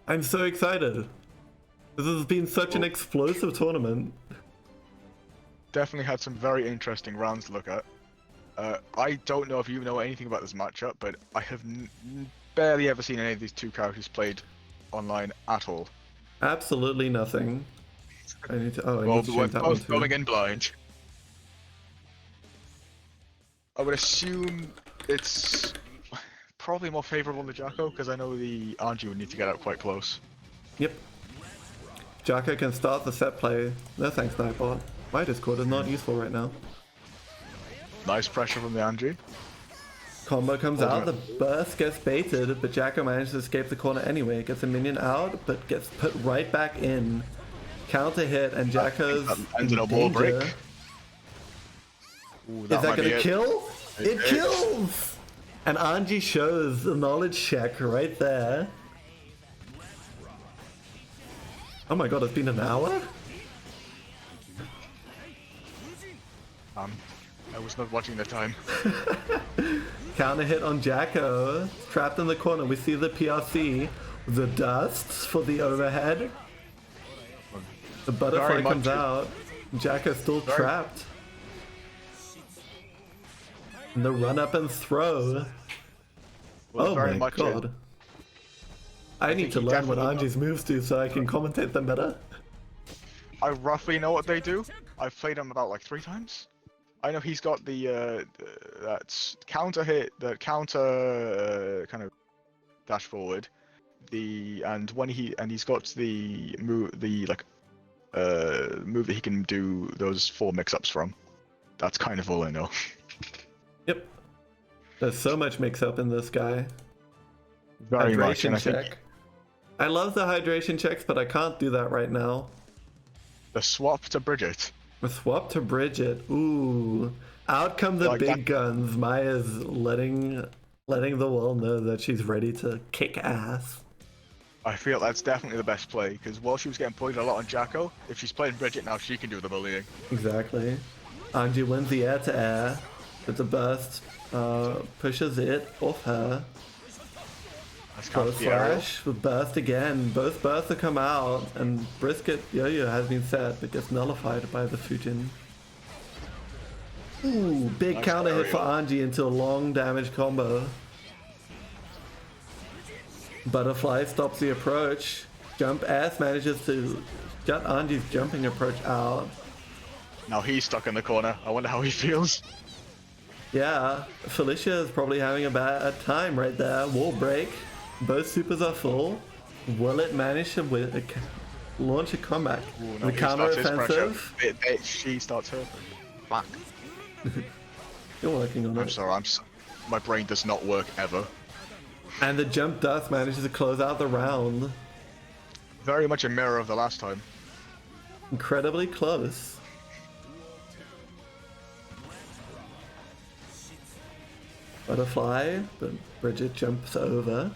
I'm so excited. This has been such an explosive tournament. Definitely had some very interesting rounds to look at. I don't know if you know anything about this matchup, but I have barely ever seen any of these two characters played online at all. Absolutely nothing. I need to. Oh, I Well, need to we're change that one both too. going in blind. I would assume it's probably more favorable to Jacko because I know the Anji would need to get out quite close. Yep. Jacko can start the set play. No thanks, Nightbot. My Discord is not useful right now. Nice pressure from the Anji. Combo comes out, the burst gets baited, but Jacko manages to escape the corner anyway. Gets a minion out, but gets put right back in. Counter hit, and Jacko's Ends in in a wall danger. break. Ooh, Is that might be gonna it. kill? It It- kills! And Anji shows the knowledge check right there. Oh my god, it's been an hour? I was not watching the time. Counter hit on Jacko. Trapped in the corner. We see the PRC. The dust for the overhead. The butterfly Very much comes out. Jacko's still trapped. And the run up and throw. Well, Oh very my much god. I need think to he learn what definitely Anji's moves do so I can commentate them better. I roughly know what they do. I've played him about like 3 times. I know he's got the that's counter hit, the counter kind of dash forward, and he's got the move, the like move that he can do those 4 mix-ups from. That's kind of all I know. Yep. There's so much mix up in this guy. Very much, and I check. think I love the hydration checks, but I can't do that right now. the swap to Bridget. A swap to Bridget. Ooh. Out come the Like big that- guns. Maya's letting the world know that she's ready to kick ass. I feel that's definitely the best play, because while she was getting played a lot on Jacko, if she's playing Bridget now, she can do the bullying. Exactly. Anji wins the air to air, but the burst pushes it off her. That's kind Go of the aerial. flash with burst again. Both bursts have come out, and Brisket Yo-Yo has been set, but gets nullified by the Fujin. Ooh, big Nice counter hit for aerial. Anji into a long damage combo. Butterfly stops the approach. Jump S manages to get Anji's jumping approach out. Now he's stuck in the corner. I wonder how he feels. Yeah, Felicia is probably having a bad time right there. Wall break. Both supers are full. Will it manage to launch a comeback? Ooh, The he counter starts his pressure. offensive. She starts her. Fuck. You're working on I'm it. sorry. My brain does not work ever. And the jump dust manages to close out the round. Very much a mirror of the last time. Incredibly close. Butterfly, but Bridget jumps over.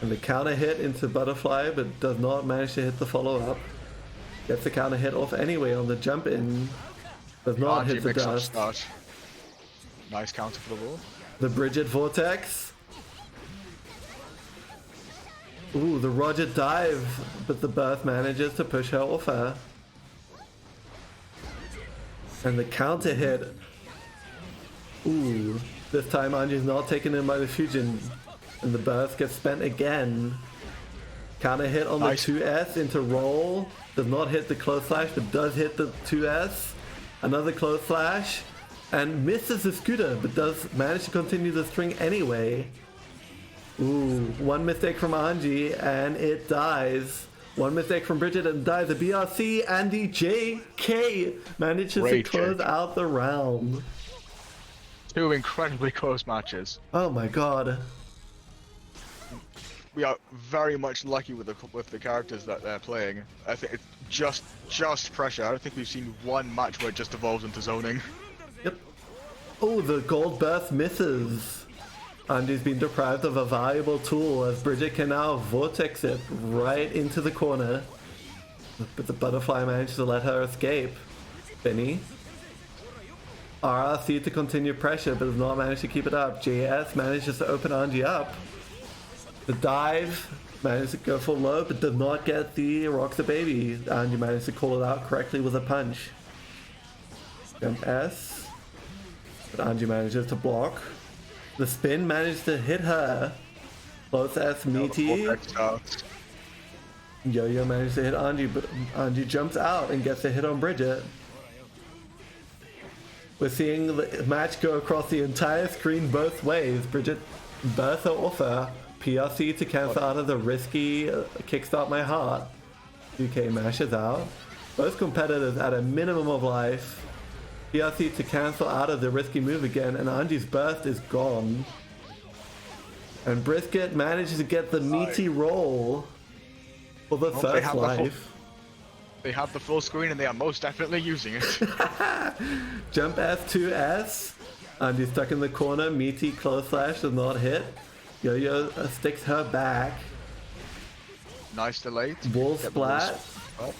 And the counter hit into Butterfly, but does not manage to hit the follow-up. Gets the counter hit off anyway on the jump in. Does not hit the mix-up dust. start. Nice counter for the wall. The Bridget Vortex. Ooh, the Roger dive, but the Birth manages to push her off her. And the counter hit. Ooh, this time Anji's not taken in by the Fujin. And the Birth gets spent again. Counter hit on Nice. the 2S into roll. Does not hit the close slash, but does hit the 2S. Another close slash. And misses the scooter, but does manage to continue the string anyway. Ooh, one mistake from Anji, and it dies. One mistake from Bridget, and dies. The BRC and the JK manages Great to close check. out the round. 2 incredibly close matches. Oh my god. We are very much lucky with the characters that they're playing. I think it's just pressure. I don't think we've seen one match where it just evolves into zoning. Yep. Oh, the gold burst misses. Anji's been deprived of a valuable tool as Bridget can now vortex it right into the corner. But the butterfly manages to let her escape. Benny. RRC to continue pressure but does not manage to keep it up. JS manages to open Anji up. The dive manages to go for low but does not get the Rock the Baby. Anji manages to call it out correctly with a punch. Jump S. But Anji manages to block. The spin managed to hit her. Close S meaty. Vortex starts. Yo-Yo managed to hit Anji, but Anji jumps out and gets a hit on Bridget. We're seeing the match go across the entire screen both ways. Bridget bursts her off her. PRC to cancel out of the risky Kickstart My Heart. UK mashes out. Both competitors at a minimum of life. PRC to cancel out of the risky move again, and Anji's burst is gone. And Brisket manages to get the meaty roll for the Well, first life. They have the full screen and they are most definitely using it. Jump S2S. Anji's stuck in the corner. Meaty close slash does not hit. Yo-Yo sticks her back. Nice delay. Wall Get the wall splat. splat.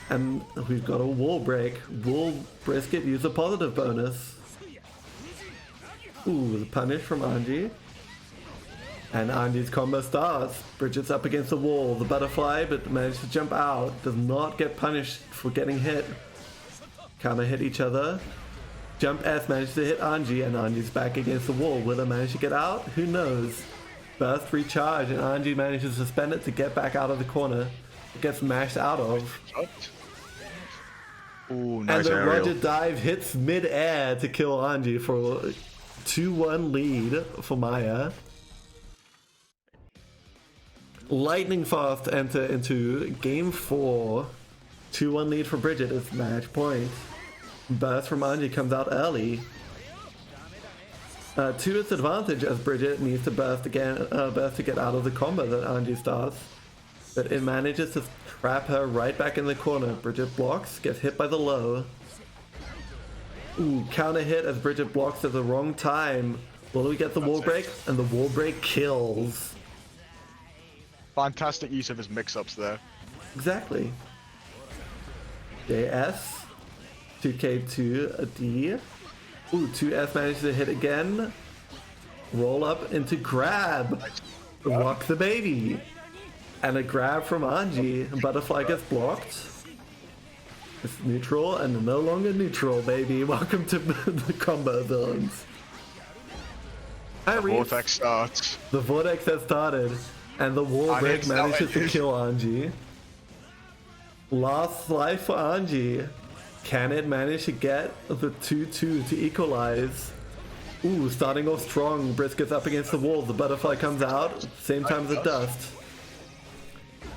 And we've got a wall break. Will Brisket use a positive bonus? Ooh, the punish from Anji. And Anji's combo starts. Bridget's up against the wall. The butterfly, but manages to jump out. Does not get punished for getting hit. Counter hit each other. Jump S manages to hit Anji, and Anji's back against the wall. Will it manage to get out? Who knows? Burst recharge, and Anji manages to spend it to get back out of the corner. It gets mashed out of. Ooh, And nice the aerial. Roger dive hits mid-air to kill Anji for a 2-1 lead for Maya. Lightning fast enter into game 4. 2-1 lead for Bridget is match point. Burst from Anji comes out early. To its advantage, as Bridget needs to burst again, burst to get out of the combo that Anji starts. But it manages to trap her right back in the corner. Bridget blocks, gets hit by the low. Ooh, counter hit as Bridget blocks at the wrong time. Will we get the wall break? And the wall break kills. Fantastic use of his mix-ups there. Exactly. JS. 2K2D. Ooh, 2S manages to hit again. Roll up into grab. Rock the baby. And a grab from Anji. Butterfly gets blocked. It's neutral and no longer neutral, baby. Welcome to the combo villains. Hi, Reese. Vortex starts. The vortex has started, and the wall And break it's manages to started. kill Anji. Last life for Anji. Can it manage to get the 2-2 to equalize? Ooh, starting off strong. Briscoe's up against the wall. The butterfly comes out, same time as the dust.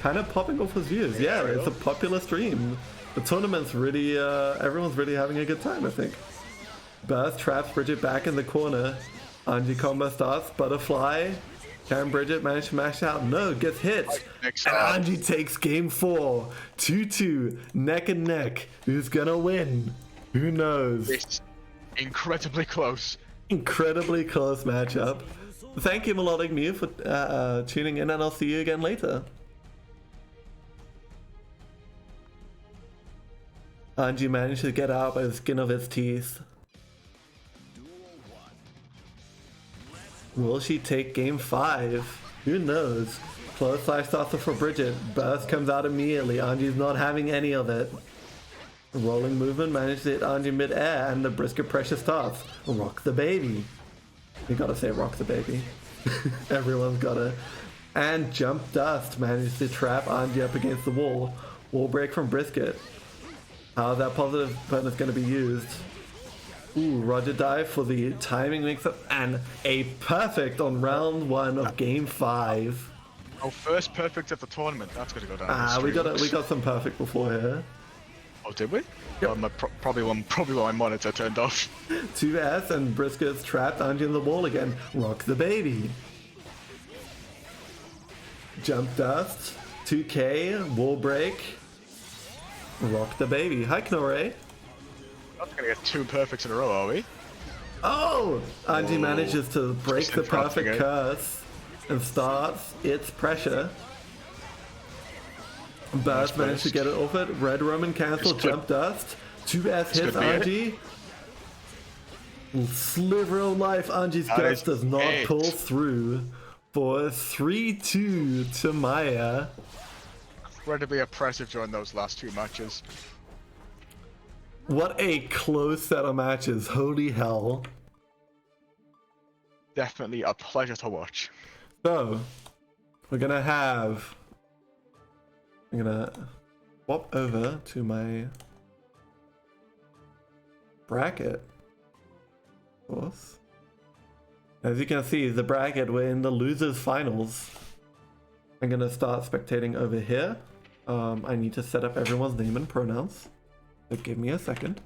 Kind of popping off his views. Yeah, it's a popular stream. The tournament's really, everyone's really having a good time, I think. Burst traps Bridget back in the corner. Anji combo starts. Butterfly. Can Bridget manage to mash out? No, gets hit. Next And up. Anji takes game 4. 2-2. Neck and neck. Who's gonna win? Who knows? It's incredibly close. Incredibly close matchup. Thank you, Melodic Mew, for tuning in, and I'll see you again later. Anji managed to get out by the skin of his teeth. Will she take game 5? Who knows? Close life starter for Bridget. Burst comes out immediately. Anji's not having any of it. Rolling movement managed to hit Anji mid-air, and the Brisket pressure starts. Rock the baby. You gotta say rock the baby. Everyone's gotta. And Jump Dust managed to trap Anji up against the wall. Wall break from Brisket. How that positive button is going to be used. Ooh, Roger dive for the timing mix-up, and a perfect on round 1 of game 5. Oh, first perfect of the tournament. That's going to go down. We got some perfect before here. Oh, did we? Yep. Probably when my monitor turned off. 2S and Brisket's trapped Anji in the wall again. Rock the baby. Jump Dust. 2K. Wall break. Rock the baby. Hi, Knorre. Not going to get 2 perfects in a row, are we? Oh! Anji Whoa. manages to break Just the interrupting perfect it. curse and starts its pressure. Burst managed to get it off it. Red Roman cancel. It's good. Jump Dust. 2S hits could be Anji. Sliver of life. Anji's That guts is does not it. pull through for 3-2 to Maya. Incredibly oppressive during those last 2 matches. What a close set of matches. Holy hell. Definitely a pleasure to watch. So, we're gonna have... I'm gonna swap over to my bracket. Of course. As you can see, the bracket, we're in the losers finals. I'm gonna start spectating over here. I need to set up everyone's name and pronouns. So give me a second.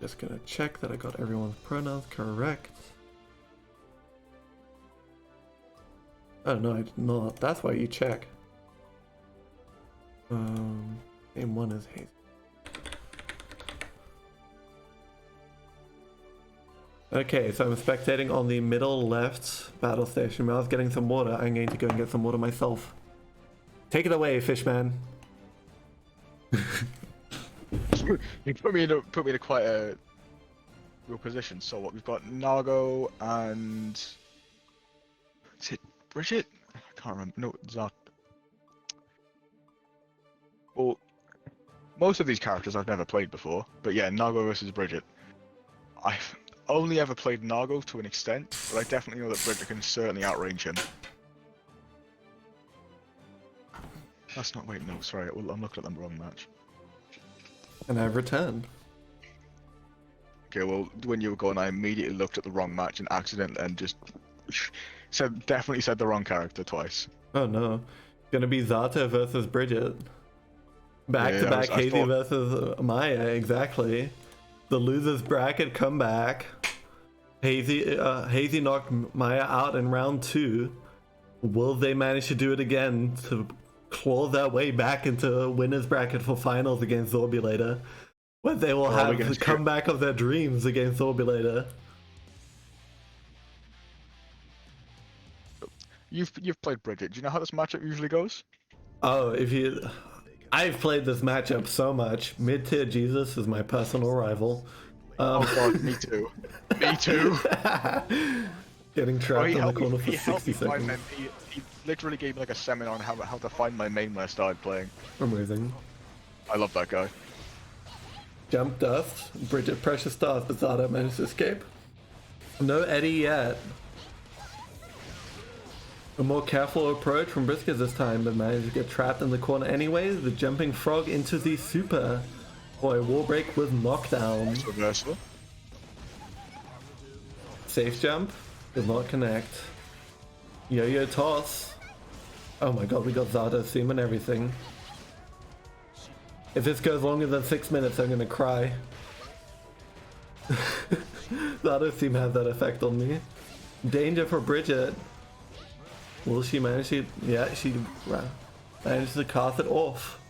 Just gonna check that I got everyone's pronouns correct. Oh no, I did not. That's why you check. Name 1 is Hazel. Okay, so I'm spectating on the middle left battle station. While I was getting some water, I'm going to go and get some water myself. Take it away, Fishman. You put me in a quite a real position. So what we've got Nago and is it Bridget? I can't remember. No, it's not. Well, most of these characters I've never played before, but yeah, Nago versus Bridget. I've only ever played Nago to an extent, but I definitely know that Bridget can certainly outrange him. That's not. Wait, no, sorry. Well, I'm looking at the wrong match. And I've returned. Okay, well, when you were going, I immediately looked at the wrong match and accidentally and just definitely said the wrong character twice. Oh no. Gonna be Zato versus Bridget. Back to back Hazy versus Maya, exactly. The losers bracket comeback. Hazy knocked Maya out in round 2. Will they manage to do it again to claw their way back into winners bracket for finals against Zorbulator, where they will have the comeback of their dreams against Zorbulator? You've played Bridget. Do you know how this matchup usually goes? Oh, I've played this matchup so much. Mid-tier Jesus is my personal rival. Oh god, me too. Me too. Getting trapped in the corner for he 60 seconds. seconds. He literally gave me like a seminar on how to find my main when I started playing. Amazing. I love that guy. Jump dust. Bridget precious stars, but Zada managed to escape. No Eddie yet. A more careful approach from Brisket this time, but managed to get trapped in the corner anyway. The jumping frog into the super. Boy, wall break with knockdown. It's reversible. Safe jump. Did not connect. Yo-yo toss. Oh my god, we got Zada Seam and everything. If this goes longer than 6 minutes, I'm gonna cry. Zada Seam has that effect on me. Danger for Bridget. Will she manage to... Yeah, she managed to cast it off.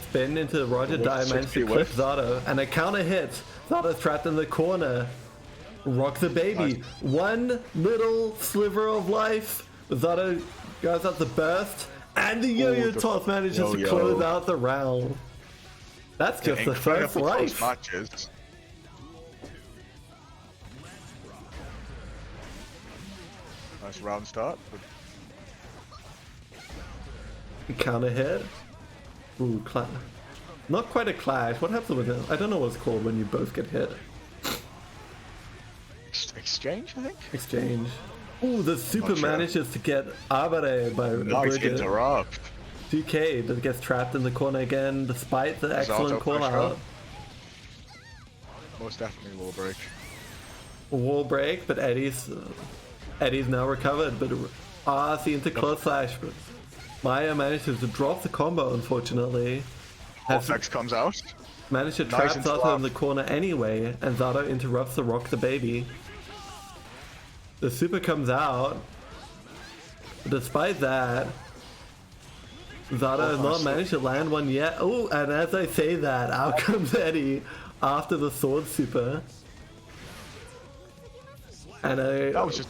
Spin into Roger Die, managed to clip Zada. And a counter hit. Zada's trapped in the corner. Rock the baby. Nice. One little sliver of life. Zada goes out the burst. And the yo-yo toss manages to close out the round. That's just the first life. Matches. Nice round start. Counter hit. Ooh, not quite a clash. What happens with it? I don't know what it's called when you both get hit. Exchange, I think? Exchange. Ooh, the super manages to get Abare by Bridget. Interrupt. 2K that gets trapped in the corner again despite the excellent call out. Most definitely wall break. Wall break, but Eddie's now recovered, but RC into close slash. But Maya manages to drop the combo, unfortunately. Vortex comes out. Managed to trap Zato in the corner anyway, and Zato interrupts the Rock the Baby. The super comes out. Despite that, Zato has not managed to land one yet. Oh, and as I say that, out comes Eddie after the sword super. And that was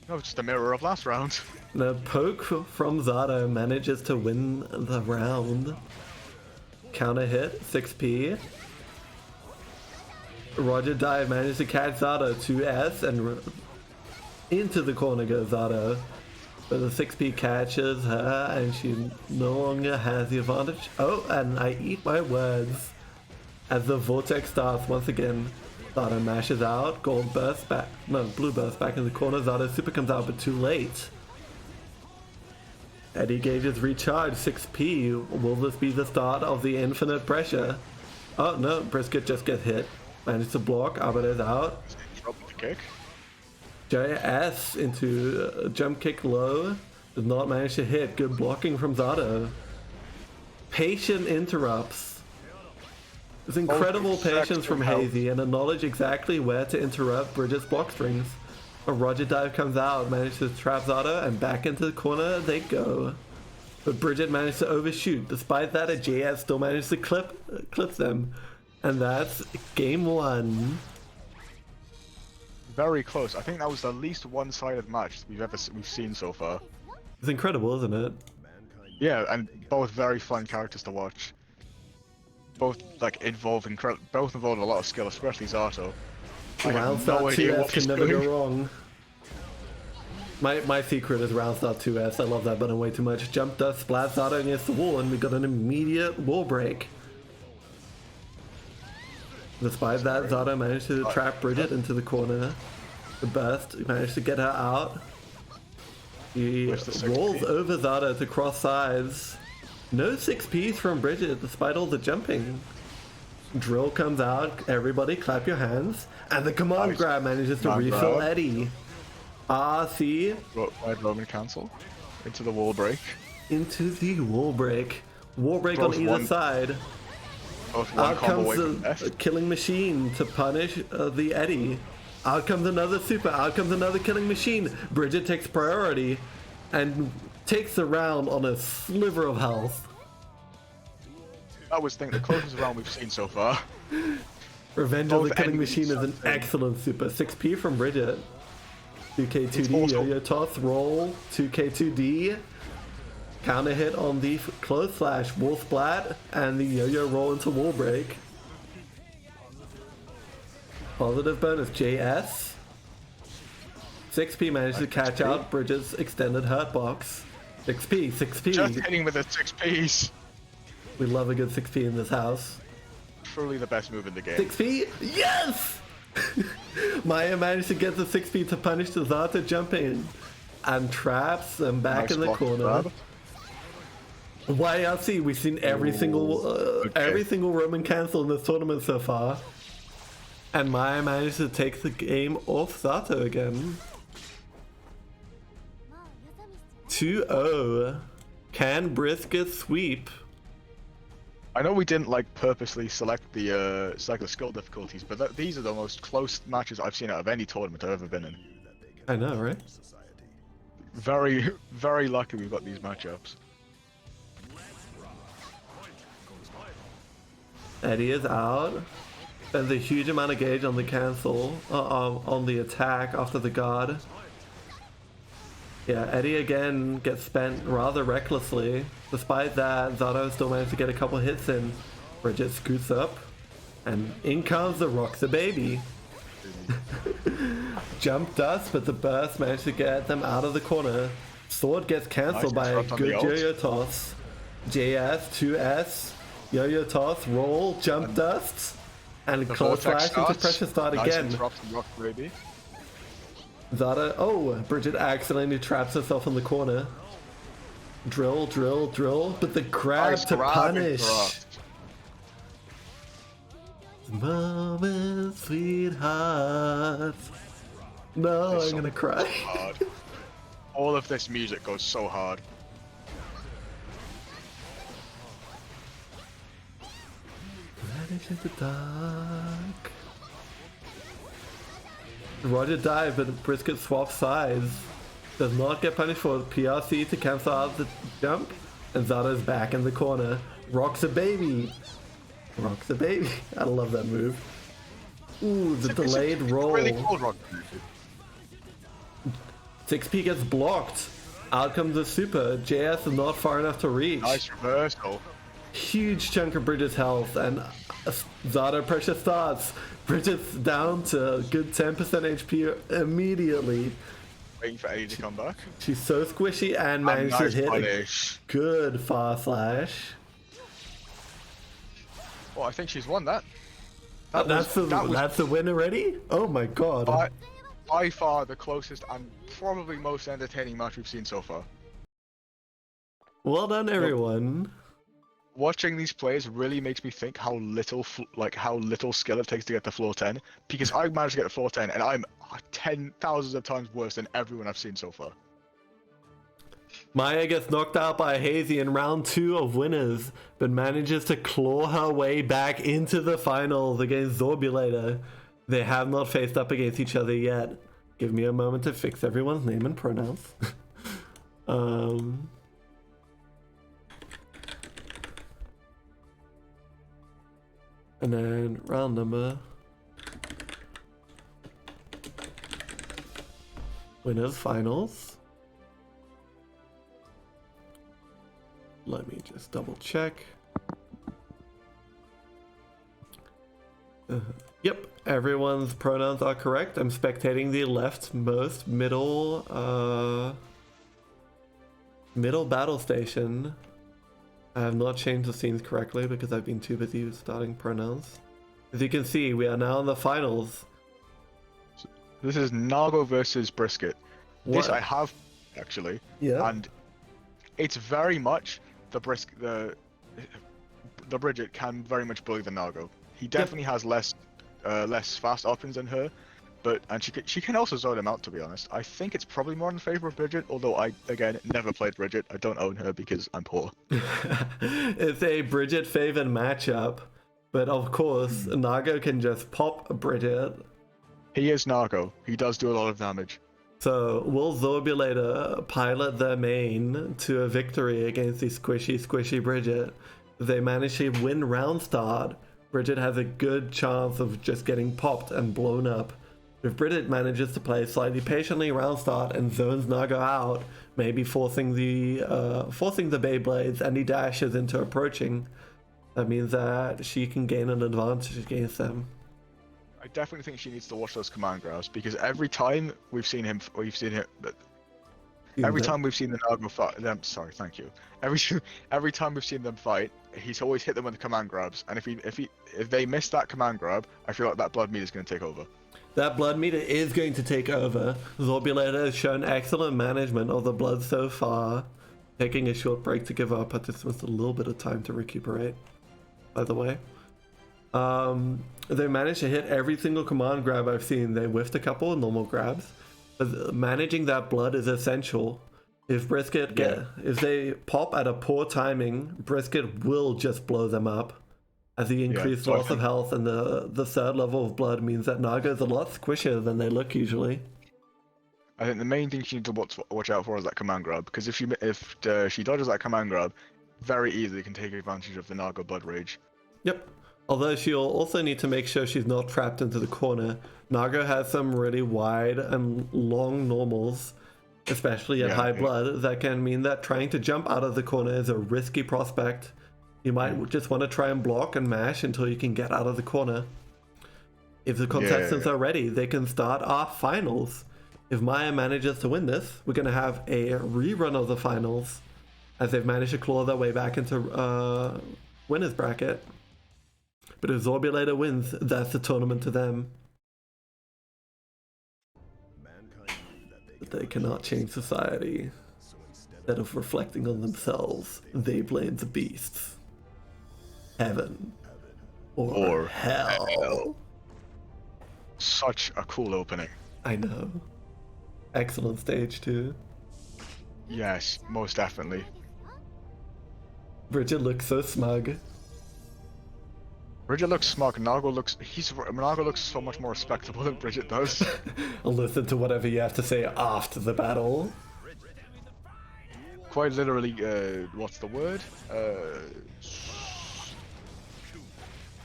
just a mirror of last round. The poke from Zato manages to win the round. Counter hit, 6p. Roger Dive managed to catch Zato 2S and into the corner goes Zato. But the 6p catches her and she no longer has the advantage. Oh, and I eat my words. As the vortex starts once again, Zato mashes out, gold burst back, no, blue burst back in the corner. Zato super comes out but too late. Eddie gauges recharge, 6p. Will this be the start of the infinite pressure? Oh no, Brisket just gets hit. Managed to block, Abade's out. Drop the kick. JS into jump kick low. Does not manage to hit. Good blocking from Zato. Patient interrupts. There's incredible patience from Hazy and a knowledge exactly where to interrupt Bridget's block strings. A Roger Dive comes out, manages to trap Zato, and back into the corner they go. But Bridget managed to overshoot. Despite that, a JS still managed to clip them. And that's game 1. very close. I think that was the least one-sided match we've seen so far. It's incredible, isn't it? Yeah, and both very fun characters to watch. Both like both involve a lot of skill, especially Zato. I Round have no start idea 2S what he's can never doing. go wrong. My secret is round start 2S. I love that button way too much. Jump dust, splat Zato against the wall, and we got an immediate wall break. Despite that, Zato managed to trap Bridget into the corner. The burst managed to get her out. He Where's the rolls 6P? over Zato to cross sides. No 6Ps from Bridget despite all the jumping. Drill comes out, everybody clap your hands, and the command Nice. grab manages to Command refill grab. Eddie. RC Wide Roman cancel into the wall break. into the wall break. Wall break on Both either one- side. Both one Out combo comes away from the death. killing machine to punish the Eddie. Out comes another super. Out comes another killing machine. Bridget takes priority and takes the round on a sliver of health. That was the closest round we've seen so far. Revenge of the Both killing enemies machine is an something. excellent super. 6P from Bridget. 2K2D, It's also- yo-yo toss, roll, 2K2D. Counter hit on the close slash, wall splat, and the yo-yo roll into wall break. Positive bonus, JS. 6P managed to catch out Bridget's extended hurt box. 6P, 6P. Just hitting with a 6Ps. We love a good 6P in this house. Truly the best move in the game. 6P? Yes! Maya managed to get the 6P to punish the Zato jumping. And traps and back Nice in the block corner. grab. YRC, we've seen every single okay. Roman cancel in this tournament so far. And Maya managed to take the game off Zato again. 2-0. Can Brisket sweep? I know we didn't like purposely select the skill difficulties, but these are the most close matches I've seen out of any tournament I've ever been in. I know, right? Very, very lucky we've got these matchups. Eddie is out. There's a huge amount of gauge on the cancel, on the attack after the guard. Yeah, Eddie again gets spent rather recklessly. Despite that, Zato still managed to get a couple hits in. Bridget scoots up, and in comes the Rock the Baby. Jump dust, but the burst managed to get them out of the corner. Sword gets cancelled Nice by a interrupt on the good ult. yo-yo toss. JS, 2S, yo-yo toss, roll, jump dust, and The close vortex slash into starts. pressure start Nice again. interrupt from Rock Baby. Zada, oh, Bridget accidentally traps herself in the corner. Drill, drill, drill, but the grab Nice to grab punish. interrupt. Moment, sweetheart. No, It's I'm so gonna cry. hard. All of this music goes so hard. Vanish in the dark. Roger dive, but Brisket swaps sides. Does not get punished for PRC to cancel out the jump. And Zada's back in the corner. Rocks a baby. Rocks a baby. I love that move. Ooh, the delayed It's roll. really cool, Rock Baby. 6P gets blocked. Out comes the super. JS is not far enough to reach. Nice reversal. Huge chunk of Bridget's health, and Zada pressure starts. Bridget's down to a good 10% HP immediately. Waiting for Eddie to come back. She's so squishy and managed Nice to hit a punish. good far slash. Oh, I think she's won that. That's the win already? Oh my god. By far the closest and probably most entertaining match we've seen so far. Well done, everyone. Watching these plays really makes me think how little skill it takes to get to floor 10. Because I managed to get to floor 10 and I'm 10,000s of times worse than everyone I've seen so far. Maya gets knocked out by Hazy in round 2 of winners, but manages to claw her way back into the finals against Zorbulator. They have not faced up against each other yet. Give me a moment to fix everyone's name and pronouns. And then round number Winners finals. Let me just double check. Yep, everyone's pronouns are correct. I'm spectating the leftmost middle battle station. I have not changed the scenes correctly because I've been too busy starting pronouns. As you can see, we are now in the finals. This is Nago versus Brisket. This What? I have actually, Yeah. and it's very much the Bridget can very much bully the Nago. He definitely has less fast options than her, and she can also zone him out. To be honest, I think it's probably more in favor of Bridget. Although I again never played Bridget, I don't own her because I'm poor. It's a Bridget favored matchup, but of course, Nago can just pop Bridget. He is Nago. He does do a lot of damage. So, will Zorbulator pilot their main to a victory against the squishy Bridget? If they manage to win round start, Bridget has a good chance of just getting popped and blown up. If Bridget manages to play slightly patiently round start and zones Nago out, maybe forcing the Beyblades and the dashes into approaching, that means that she can gain an advantage against them. I definitely think she needs to watch those command grabs because every time we've seen the Nago fight. Sorry, thank you. Every time we've seen them fight, he's always hit them with the command grabs, and if they miss that command grab, I feel like that blood meter is going to take over. That blood meter is going to take over. Zorbulator has shown excellent management of the blood so far, taking a short break to give our participants a little bit of time to recuperate, by the way. They managed to hit every single command grab I've seen. They whiffed a couple of normal grabs, but managing that blood is essential. If if they pop at a poor timing, Brisket will just blow them up. As the increased loss of health and the third level of blood means that Nago's a lot squishier than they look usually. I think the main thing she needs to watch out for is that command grab, because if she dodges that command grab, very easily can take advantage of the Nago blood rage. Yep. Although she'll also need to make sure she's not trapped into the corner. Nago has some really wide and long normals, especially at high blood, that can mean that trying to jump out of the corner is a risky prospect. You might just want to try and block and mash until you can get out of the corner. If the contestants are ready, they can start our finals. If Maya manages to win this, we're going to have a rerun of the finals, as they've managed to claw their way back into winner's bracket. But if Zorbulator wins, that's the tournament to them. But they cannot change society. Instead of reflecting on themselves, they blame the beasts. Heaven. Or hell. Such a cool opening. I know. Excellent stage too. Yes, most definitely. Bridget looks so smug. Bridget looks smug. Nago looks so much more respectable than Bridget does. I'll listen to whatever you have to say after the battle. Quite literally, what's the word?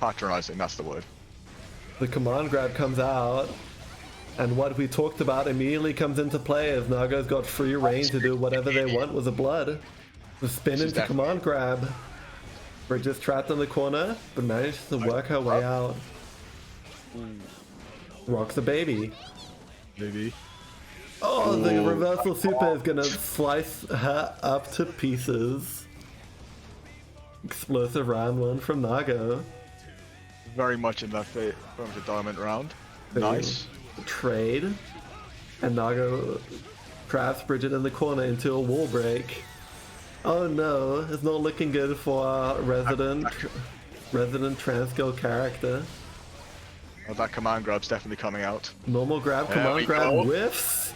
Patronizing, that's the word. The command grab comes out, and what we talked about immediately comes into play as Nago's got free reign to do whatever they want with the blood. The spin into command grab. Bridget's trapped in the corner, but manages to work her way out. Rocks the baby. Maybe. Oh, the reversal super is gonna slice her up to pieces. Explosive round one from Nago. Very much in that dominant round. Nice. Trade. And Nago traps Bridget in the corner into a wall break. Oh no, it's not looking good for our resident Transgirl character. Oh, that command grab's definitely coming out. Normal grab, command grab, whiffs.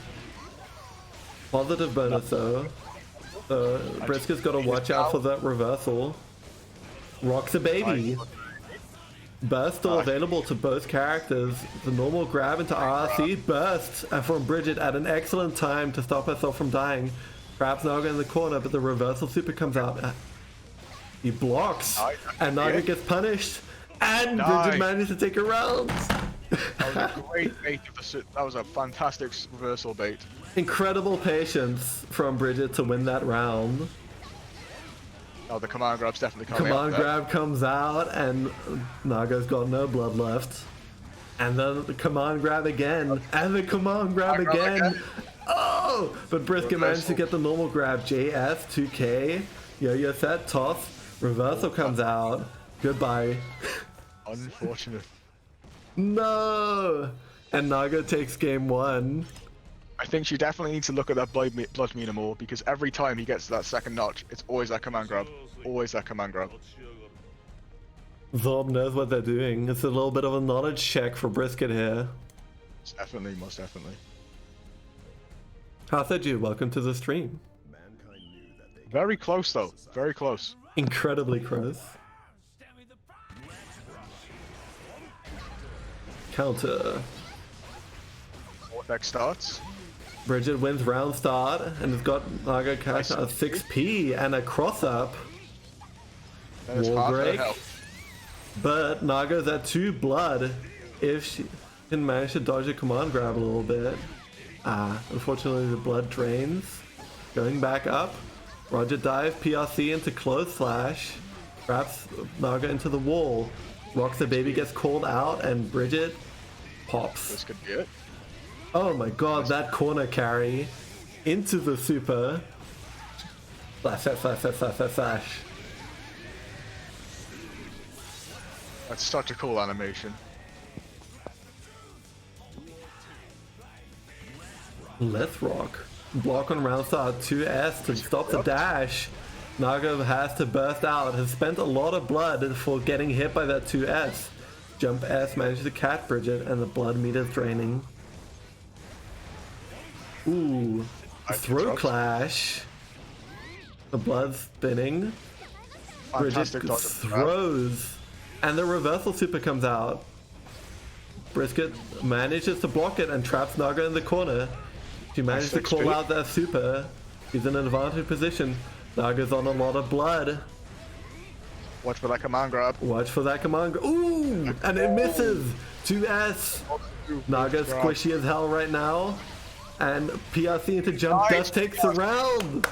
Positive bonus though. So Brisket's got to watch out for that reversal. Rocks a baby. Burst still available to both characters. The normal grab into RRC bursts from Bridget at an excellent time to stop herself from dying. Traps Nago in the corner, but the reversal super comes out. He blocks, and Nago gets punished, and Bridget manages to take a round. That was a great bait. That was a fantastic reversal bait. Incredible patience from Bridget to win that round. Oh, the command grab's definitely coming Command out there. grab comes out and Naga's got no blood left. And then the command grab again. And the command grab again. Oh! But Brisket managed to get the normal grab. JS, 2K, yo-yo set, toss. Reversal comes out. Goodbye. Unfortunate. No! And Naga takes game 1. I think she definitely needs to look at that blood meter more, because every time he gets to that second notch, it's always that command grab. Always that command grab. Zorb knows what they're doing. It's a little bit of a knowledge check for Brisket here. Definitely, most definitely. Haseju, welcome to the stream. Mankind knew that they Very close though. Very close. Incredibly close. Counter. Vortex starts. Bridget wins round start and has got Naga cash a 6p and a cross up. Then it's Wall half her break. health. But Naga's at 2 blood if she can manage to dodge a command grab a little bit. Unfortunately the blood drains. Going back up. Roger dive, PRC into close slash. Traps Naga into the wall. Rocks the baby gets called out and Bridget pops. This could be it. Oh my god, that corner carry into the super. Slash, slash, slash, slash, slash, slash, slash. That's such a cool animation. Let's rock. Block on round start 2S to stop the dash. Naga has to burst out, has spent a lot of blood for getting hit by that 2S. Jump S manages to catch Bridget and the blood meter's draining. Ooh, throw drops. clash. The blood's spinning. Bridget Fantastic dodge. throws, and the reversal super comes out. Brisket manages to block it and traps Naga in the corner. She manages to call out that super. She's in an advantage position. Naga's on a lot of blood. Watch for that command grab. Watch for that command. Ooh, and it misses. 2S. Naga's squishy as hell right now. And PRC into jump Nice. dust takes the round.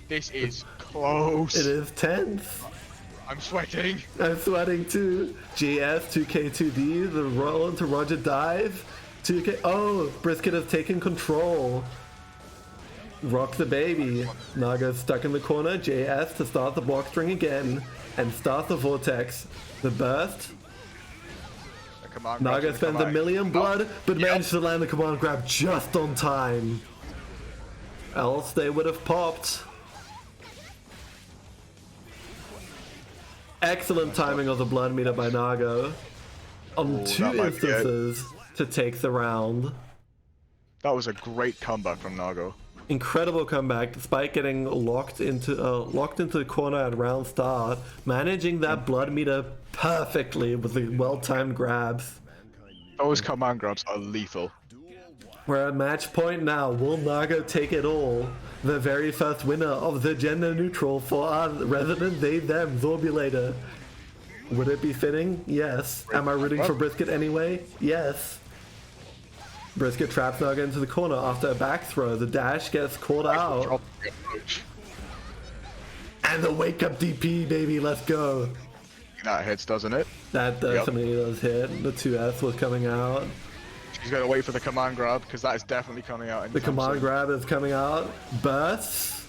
This is close. It is tense. I'm sweating. I'm sweating too. GS, 2K2D, the roll into Roger dive. 2K. Oh, Brisket has taken control. Rock the baby. Naga's stuck in the corner. JS to start the block string again. And start the vortex. The burst. The command grab's Naga gonna spends come a out. million blood, but Yep. managed to land the command grab just on time. Else they would have popped. Excellent timing of the blood meter by Naga. On Ooh, 2 that might be it. instances to take the round. That was a great comeback from Nago. Incredible comeback despite getting locked into the corner at round start, managing that blood meter perfectly with the well-timed grabs. Those command grabs are lethal. We're at match point now. Will Naga take it all? The very first winner of the gender neutral for our resident they them Zorbulator. Would it be fitting? Yes. Am I rooting for Brisket anyway? Yes. Brisket traps Naga into the corner after a back throw. The dash gets caught out. Drop the approach. And the wake up DP, baby, let's go. That hits, doesn't it? That definitely does hit. The 2S was coming out. She's gonna wait for the command grab, because that is definitely coming out. The command grab is coming out. Bursts.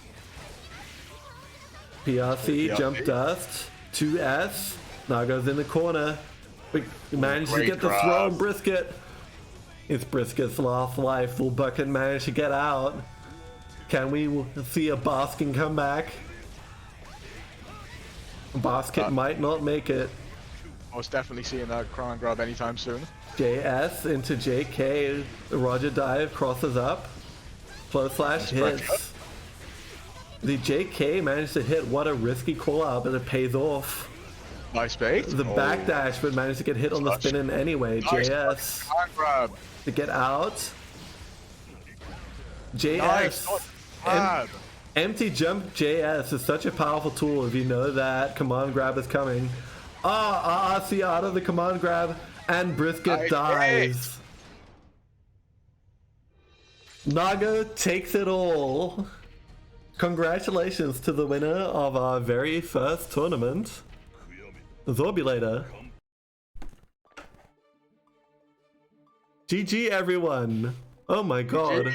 PRC, jump dust. 2S. Naga's in the corner. We managed to Great get the grab. throw on Brisket. It's Brisket's last life. Will Bucket manage to get out? Can we see a Baskin comeback? Basket might not make it. Most definitely seeing that command grab anytime soon. JS into JK. The Roger dive crosses up. Close slash hits. The JK managed to hit. What a risky call out, but it pays off. Nice bait. The backdash, but managed to get hit on the spin in anyway. Nice JS command grab. to get out. JS. Nice. Grab. Empty jump JS is such a powerful tool if you know that command grab is coming. RRC out of the command grab. And Brisket dies. Nago takes it all. Congratulations to the winner of our very first tournament, Zorbulator. GG everyone. Oh my god.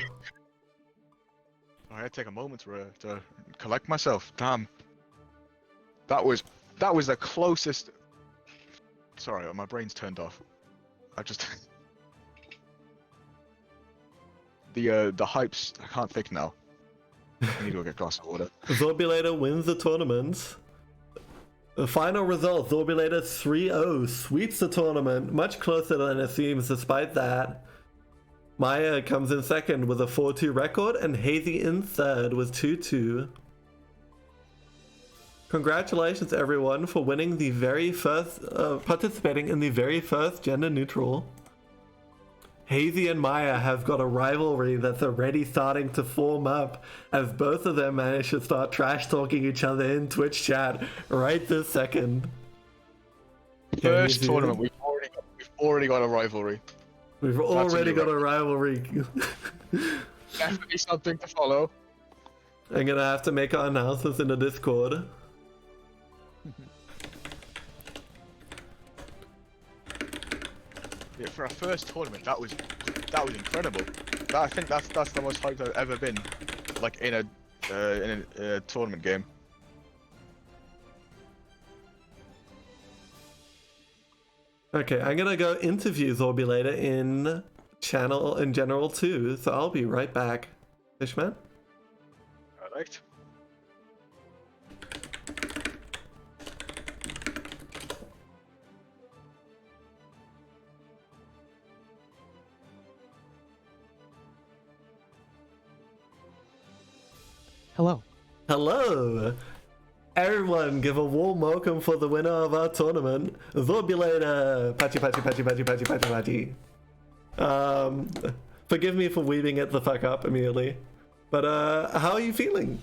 I had to take a moment to collect myself. Damn. That was the closest. Sorry, my brain's turned off. I just the hypes. I can't think now. I need to go get a glass of water. Zorbulator wins the tournament. The final result, Zorbulator 3-0 sweeps the tournament, much closer than it seems despite that. Maya comes in second with a 4-2 record, and Hazy in third with 2-2. Congratulations everyone for winning the very first, participating in the very first gender neutral. Hazy and Maya have got a rivalry that's already starting to form up as both of them manage to start trash talking each other in Twitch chat right this second. First tournament, we've already got a rivalry. We've already got a rivalry. Definitely something to follow. I'm gonna have to make our announcements in the Discord. Yeah, for our first tournament, that was incredible. I think that's the most hyped I've ever been, like in a tournament game. Okay, I'm gonna go interview Zorbulator in general too, so I'll be right back. Fishman? Alright. Hello. Hello! Everyone, give a warm welcome for the winner of our tournament, Zorbulator! Patchy, patchy, patchy, patchy, patchy, patchy, patchy. Forgive me for weaving it the fuck up immediately. But, how are you feeling?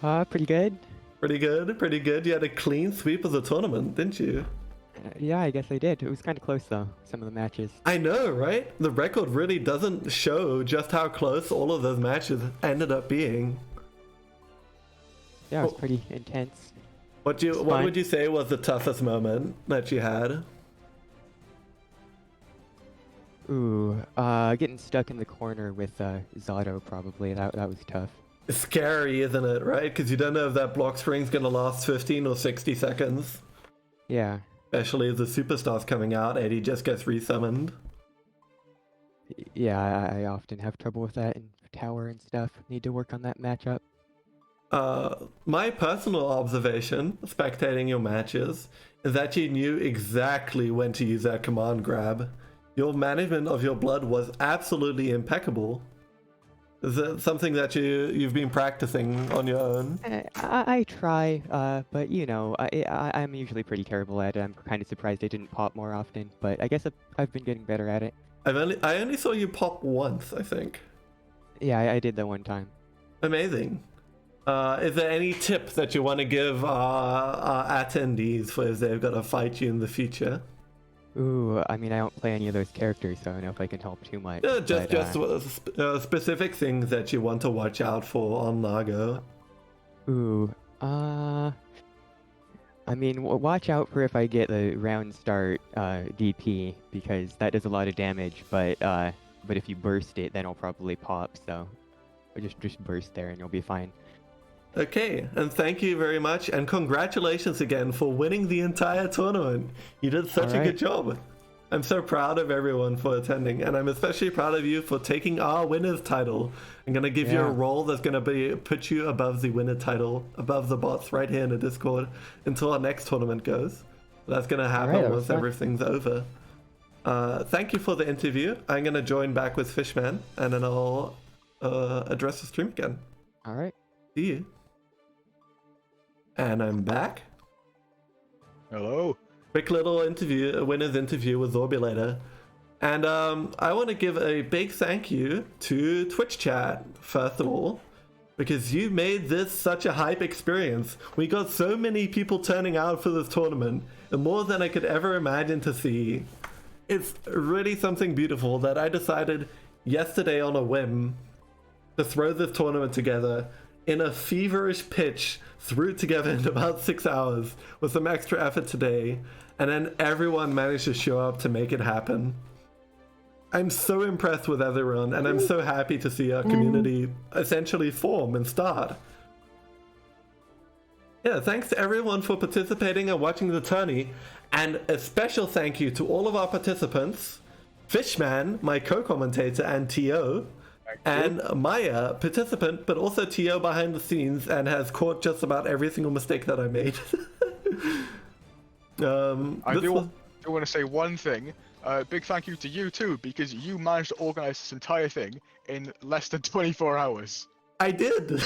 Pretty good. Pretty good, pretty good. You had a clean sweep of the tournament, didn't you? Yeah, I guess I did. It was kind of close though, some of the matches. I know, right? The record really doesn't show just how close all of those matches ended up being. Yeah, it was pretty intense. What would you say was the toughest moment that you had? Ooh, getting stuck in the corner with Zato probably. That was tough. It's scary, isn't it, right? Because you don't know if that block spring's gonna last 15 or 60 seconds. Yeah. Especially if the superstar's coming out and he just gets resummoned. Yeah, I often have trouble with that in tower and stuff. Need to work on that matchup. My personal observation, spectating your matches, is that you knew exactly when to use that command grab. Your management of your blood was absolutely impeccable. Is it something that you've been practicing on your own? I try, but you know, I'm usually pretty terrible at it. I'm kind of surprised I didn't pop more often, but I guess I've been getting better at it. I only saw you pop once, I think. Yeah, I did that one time. Amazing. Is there any tips that you want to give our attendees for if they've got to fight you in the future? Ooh, I mean, I don't play any of those characters, so I don't know if I can help too much. Just specific things that you want to watch out for on Nago. Ooh, I mean, watch out for if I get the round start DP, because that does a lot of damage, but if you burst it, then it'll probably pop, so just burst there and you'll be fine. Okay, and thank you very much, and congratulations again for winning the entire tournament. You did such a good job. I'm so proud of everyone for attending, and I'm especially proud of you for taking our winner's title. I'm going to give you a role that's going to put you above the winner title, above the bots right here in the Discord, until our next tournament goes. That's going to happen once everything's over. Thank you for the interview. I'm going to join back with Fishman, and then I'll address the stream again. Alright. See you. And I'm back. Hello. Quick little interview, a winner's interview with Zorbulator. And I want to give a big thank you to Twitch chat, first of all, because you made this such a hype experience. We got so many people turning out for this tournament, and more than I could ever imagine to see. it's really something beautiful that I decided yesterday on a whim to throw this tournament together in a feverish pitch, threw it together in about 6 hours with some extra effort today, and then everyone managed to show up to make it happen. I'm so impressed with everyone, and I'm so happy to see our community essentially form and start. Yeah, thanks to everyone for participating and watching the tourney, and a special thank you to all of our participants, Fishman, my co-commentator, and T.O., and Maya, participant, but also T.O. behind the scenes, and has caught just about every single mistake that I made. I do want to say one thing. Big thank you to you too, because you managed to organize this entire thing in less than 24 hours. I did.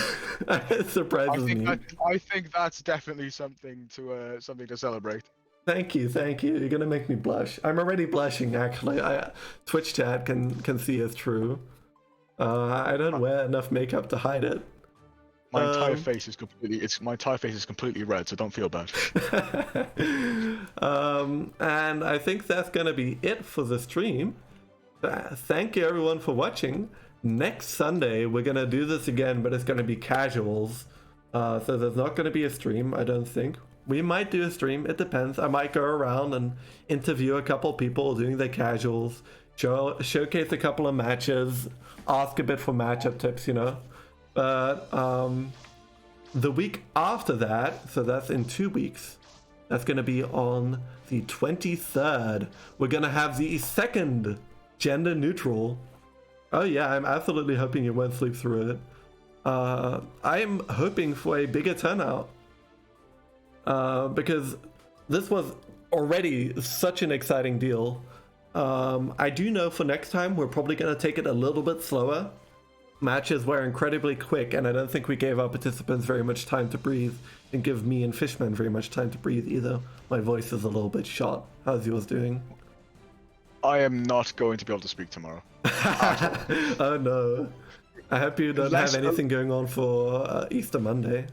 It surprises me. I think that's definitely something to celebrate. Thank you. You're gonna make me blush. I'm already blushing, actually. Twitch chat can see it's true. I don't wear enough makeup to hide it. My entire face is completely red, so don't feel bad. And I think that's gonna be it for the stream. Thank you everyone for watching. Next Sunday we're gonna do this again, but it's gonna be casuals. So there's not gonna be a stream, I don't think. We might do a stream, it depends. I might go around and interview a couple people doing their casuals, showcase a couple of matches, ask a bit for matchup tips, you know. But the week after that, so that's in 2 weeks, that's going to be on the 23rd. We're going to have the second gender neutral. Oh yeah, I'm absolutely hoping you won't sleep through it. I'm hoping for a bigger turnout. Because this was already such an exciting deal. I do know for next time we're probably going to take it a little bit slower. Matches were incredibly quick, and I don't think we gave our participants very much time to breathe, and give me and Fishman very much time to breathe either. My voice is a little bit shot. How's yours doing? I am not going to be able to speak tomorrow. Oh no. I hope you don't have anything going on for Easter Monday.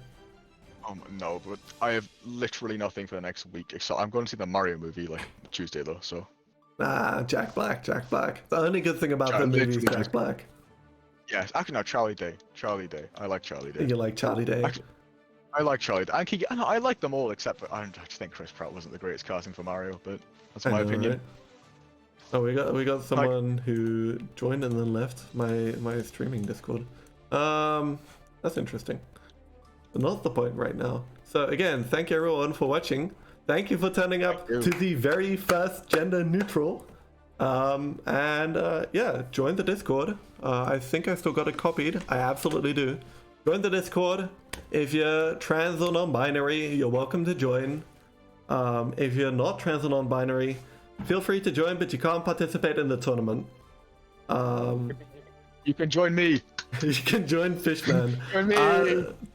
No, but I have literally nothing for the next week. Except I'm going to see the Mario movie like Tuesday though, so. Jack Black. The only good thing about the movie is Jack Black. Yes, actually no, Charlie Day. I like Charlie Day. You like Charlie Day? Actually, I like Charlie Day. I like them all except for I just think Chris Pratt wasn't the greatest casting for Mario, but that's my opinion. Right? Oh, we got someone who joined and then left my streaming Discord. That's interesting. But not the point right now. So again, thank you everyone for watching. Thank you for turning up to the very first gender neutral. Yeah, join the Discord. I think I still got it copied. I absolutely do. Join the Discord. If you're trans or non-binary, you're welcome to join. If you're not trans or non-binary, feel free to join, but you can't participate in the tournament. You can join me. You can join Fishman. Join me.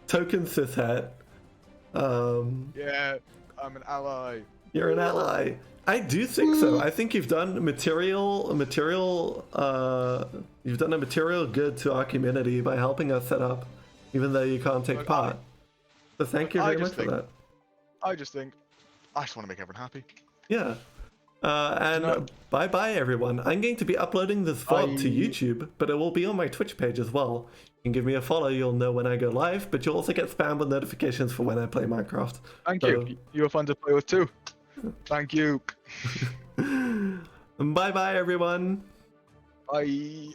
Token cishet. Yeah, I'm an ally. You're an ally. I do think so. I think you've done material good to our community by helping us set up, even though you can't take part. So thank you very much for that. I just want to make everyone happy. Yeah. Bye-bye everyone. I'm going to be uploading this VOD to YouTube, but it will be on my Twitch page as well. You can give me a follow, you'll know when I go live, but you'll also get spam with notifications for when I play Minecraft. Thank you. You were fun to play with too. Thank you. Bye-bye everyone. Bye.